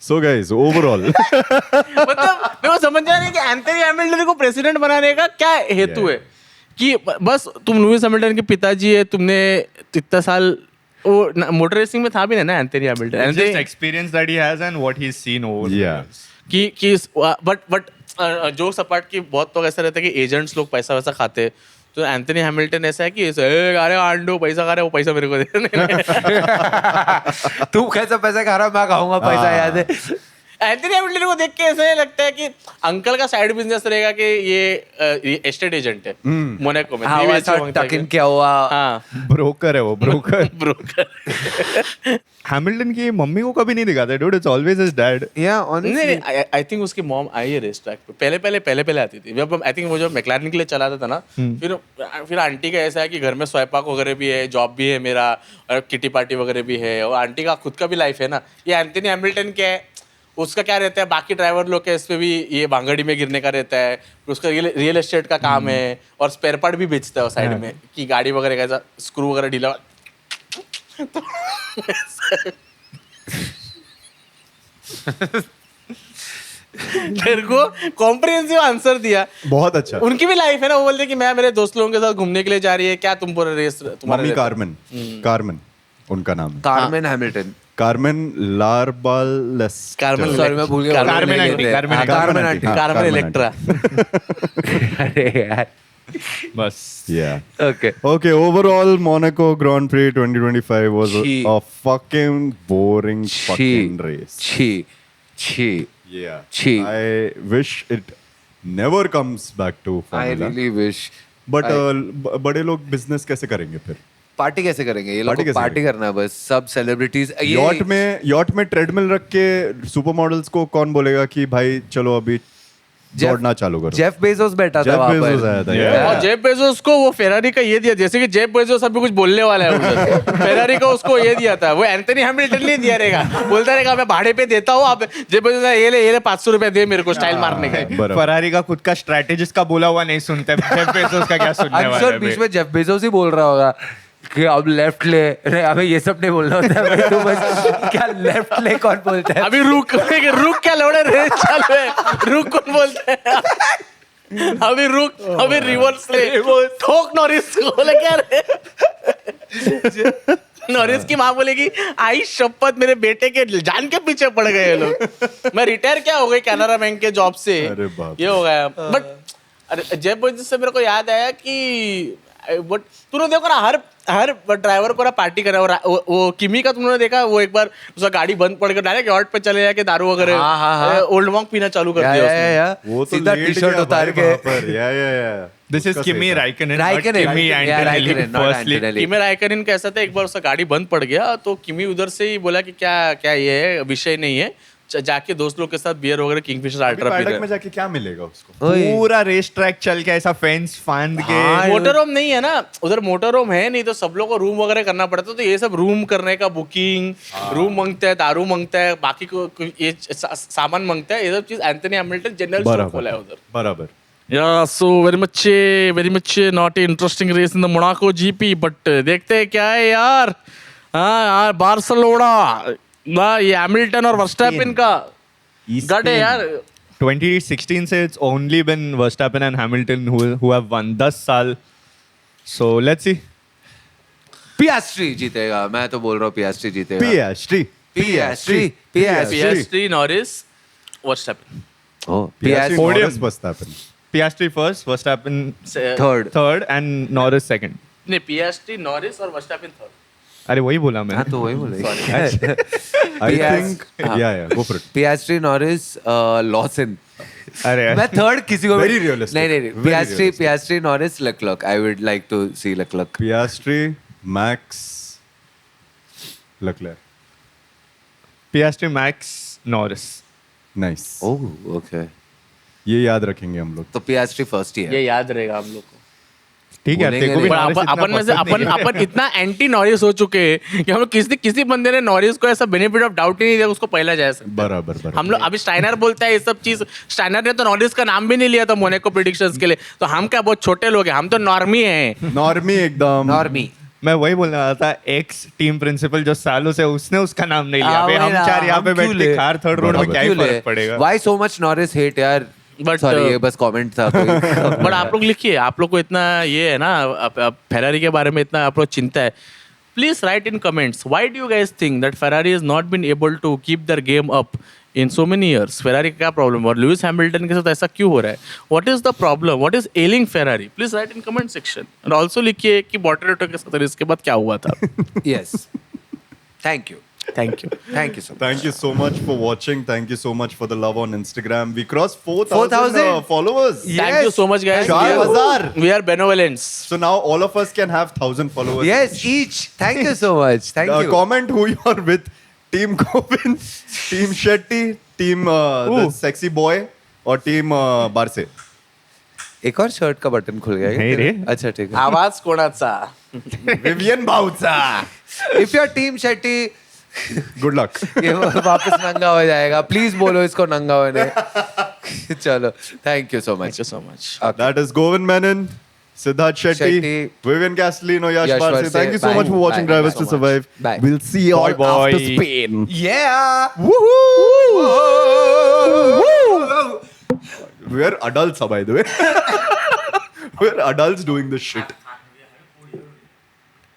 So guys, overall, मतलब मेरे को समझ नहीं कि एंथनी हैमिल्टन को प्रेसिडेंट बनाने का क्या हेतु है? कि बस तुम लुइस हैमिल्टन के पिताजी है, तुमने इतना साल वो मोटर रेसिंग में था भी ना Anthony Hamilton. Just experience that he has and what he's seen over the yeah. years. कि बट जो सपाट की बहुत तो ऐसा रहता है कि एजेंट्स लोग पैसा वैसा खाते हैं, तो एंथनी हैमिल्टन ऐसा है कि अरे आंडो पैसा खा रहे हो, पैसा मेरे को दे। तू कैसा पैसा खा रहा, मैं खाऊंगा पैसा, याद है? एंथनी हैमिल्टन को देख के ऐसा लगता है कि अंकल का साइड बिजनेस रहेगा कि ये एस्टेट एजेंट है मोनाको में। हाँ वैसा टक इन क्या हुआ? हाँ ब्रोकर है वो, ब्रोकर। ब्रोकर। हैमिल्टन की मम्मी को कभी नहीं दिखाते, dude, it's always his dad. या ऑनेस्टली नहीं, आई थिंक उसकी मॉम आई है रेस ट्रैक पे, पहले आती थी। जब आई थिंक वो जो मैक्लारन के लिए चलाता था ना, फिर आंटी का ऐसा है कि घर में स्वयंपाक वगैरह भी है, जॉब भी है मेरा, और किटी पार्टी वगैरह भी है, और आंटी का खुद का भी लाइफ है ना। ये एंथनी हैमिल्टन क्या है, उसका क्या रहता है, बाकी ड्राइवर लोग के इस पे भी ये भांगड़ी में गिरने का रहता है, फिर उसका रियल एस्टेट का काम है और स्पेयर पार्ट भी बेचता है साइड में कि गाड़ी वगैरह कैसा स्क्रू वगैरह ढीला तेरे को कॉम्प्रिहेंसिव आंसर दिया, बहुत अच्छा. उनकी भी लाइफ है ना, वो बोलते हैं कि मैं मेरे दोस्त लोगों के साथ घूमने के लिए जा रही है, क्या तुम पूरा रेस तुम्हारा मम्मी रहता है? कार्मेन. कार्मेन उनका नाम है. Carmen Hamilton. Carmen Larbalestier. Carmen sorry मैं भूल गया. Carmen aunty, Carmen aunty. Carmen aunty. Carmen Electra. अरे यार. बस. Yeah. Okay. Okay, overall, Monaco Grand Prix 2025 was Chi. a fucking boring fucking race. Chi. Yeah. Chi. I wish it never comes back to I Formula. really wish. But बड़े लोग business कैसे करेंगे फिर? Party कैसे करेंगे ये लोग? Party कैसे पार्टी करना है बस. सब सेलिब्रिटीज Yacht में ट्रेडमिल रख के सुपर मॉडल्स को कौन बोलेगा कि भाई चलो अभी दौड़ना चालू करो. जेफ बेजोस बैठा था Jeff वहां Bezos पर. आया था. Yeah. Yeah. और जेफ बेजोस को वो फेरारी का ये दिया, जैसे कि जेफ बेजोस अभी कुछ बोलने वाला है उधर. फेरारी का उसको ये दिया था, वो एंथनी हैमिल्टन नहीं दिया रहेगा, बोलता रहेगा मैं भाड़े पे देता हूँ, आप जेफ बेजोस ये ले 500 रुपए दे मेरे को स्टाइल मारने का. बराबर. फरारी का खुद का स्ट्रैटेजिस्ट का बोला हुआ नहीं सुनते. जेफ बेजोस का क्या सुनने I'm वाले sure हैं बीच बे? में जेफ बेजोस ही बोल रहा होगा कि अब लेफ्ट ले. अरे अबे ये सब नहीं बोलना होता है भाई, तू बस क्या लेफ्ट ले कौन बोलता है? अभी रुक क्या लौड़े रेस चालू है, रुक कौन बोलते हैं? अभी रुक, अभी रिवर्स ले, ठोक नॉरिस को. बोले क्या रे? नॉरिस की माँ बोलेगी आई शपथ मेरे बेटे के जान के पीछे पड़ गए ये लोग. मैं रिटायर क्या हो गई कैनरा बैंक के जॉब से, अरे बाप. ये हो गया. बट अरे जेफ बेजोस से मेरे को याद आया कि बट तूने देखो ना हर ड्राइवर को ना पार्टी करा. वो किमी का तुमने देखा, वो एक बार उसका गाड़ी बंद पड़ गया, डायरेक्ट यॉट पे चले जाके दारू वगैरह हाँ. ओल्ड मॉन्क पीना चालू कर दिया उसने. वो तो सीधा लेट टी-शर्ट गया उतार भाई के. वहाँ पर. Yeah. This is उसका Kimi सही था. Raikkonen, not Raikkonen. Kimi Yeah, Antonelli. Raikkonen, not Firstly. Antonelli. किमी राइकनिन का ऐसा था, एक बार उसका गाड़ी बंद पड़ गया तो किमी उधर से ही बोला कि क्या ये है, विषय नहीं है, जाके दोस्त लोग के साथ बियर वगैरह किंगफिशर अभी अल्ट्रा पी पैडक रहे. में जाके क्या मिलेगा उसको? ओए. पूरा रेस ट्रैक चल के ऐसा फेंस फांद के. हाँ. मोटर होम नहीं है ना उधर, मोटर होम है नहीं, तो सब लोग को रूम वगैरह करना पड़ता है. तो ये सब रूम करने का बुकिंग, रूम मांगता है, दारू मांगता है, बाकी को ये सामान मांगता है, ये सब चीज एंथनी हैमिल्टन जनरल स्टोर खोला है उधर. बराबर. Yeah, so very much not an interesting race in the Monaco GP, but देखते हैं क्या है यार. हाँ यार, बार्सिलोना ये हैमिल्टन और वर्स्टैपिन का गट है यार. 2016 से it's only been Verstappen and Hamilton who have won 10 साल. So let's see. पियास्ट्री जीतेगा. मैं तो बोल रहा हूँ पियास्ट्री जीतेगा. Piastri. Piastri, Norris, Verstappen. Oh, Piastri, Podium. Norris, Verstappen. Piastri first, Verstappen third. and Norris second. नहीं, Piastri, Norris और Verstappen third. अरे वही बोला हाँ मैंने. तो वही बोले. I think. Yeah. Go for it. Piastri, Norris, Lawson. अरे मैं थर्ड किसी को Very realistic. नहीं. Very Piastri, realistic. Piastri, Norris, Leclerc. I would like to see Leclerc. Piastri, Max, Leclerc. Piastri, Max, Norris. Nice. Oh, okay. ये याद रखेंगे हम लोग. तो पियास्ट्री फर्स्ट ही है. ये याद रहेगा हम लोग को. ठीक है, बोलेंगे तेरे को भी नहीं. पर Norris इतना अपन में से पसंद नहीं है. अपन इतना एंटी नॉरिस हो चुके हैं कि हम लोग किसी बंदे ने नॉरिस को ऐसा बेनिफिट ऑफ डाउट ही नहीं दिया, उसको पहला जा सकता. बराबर. हम लोग अभी स्टाइनर बोलता है ये सब चीज. स्टाइनर ने तो नॉरिस का नाम भी नहीं लिया था मोनाको प्रेडिक्शंस के लिए. तो हम क्या बहुत छोटे लोग हैं, हम तो नॉर्मी हैं. नॉर्मी एकदम. नॉर्मी. मैं वही बोलने वाला था, एक्स टीम प्रिंसिपल जो सालों से उसने उसका नाम नहीं लिया. हाँ, अबे वही हम ना, चार यहाँ पे हम क्यों बैठ के ले? कार थर्ड रोड में क्या ही फर्क पड़ेगा. Why so much Norris hate यार? But, Sorry, ये बस कमेंट था. बट आप लोग लिखिए, आप लोग को इतना ये है ना फेरारी के बारे में इतना आप लोग चिंता है, please write in comments why do you guys think that Ferrari is not been able to keep their game up in so many years. Ferrari का क्या प्रॉब्लम और लुइस हैमिल्टन के साथ ऐसा क्यों हो रहा है? What is the problem? What is ailing Ferrari? Please write in comment section. और ऑल्सो लिखिए कि बॉटरेटो के साथ इसके बाद क्या हुआ था. Yes. Thank you. Thank you. Thank you so much. Thank you so much for watching. Thank you so much for the love on Instagram. We crossed 4,000 4,000? followers. Thank you so much guys. 4,000. We are benevolence. So now all of us can have 1,000 followers. Yes, each. Thank you so much. Thank you. Comment who you are with. Team Govind, Team Shetty, Team the Sexy Boy, or Team Barse. एक और shirt का button खुल गया. नहीं रे. अच्छा ठीक है. आवाज कोणाचा? Vivian Bauza. If you're Team Shetty, Good luck. ये वापस नंगा हो जाएगा. Please बोलो इसको नंगा होने. चलो, thank you so much. Thank you so much. That is Govind Menon, Siddharth Shetty, Shetty, Vivian Castellino, Yash Yash Parse. Parse. Thank you so Bye. much for watching Bye. Drivers Thank to you so much. Survive. Bye. We'll see you all Bye, bye. after Spain. Yeah. We're adults, by the way. We're adults doing this shit.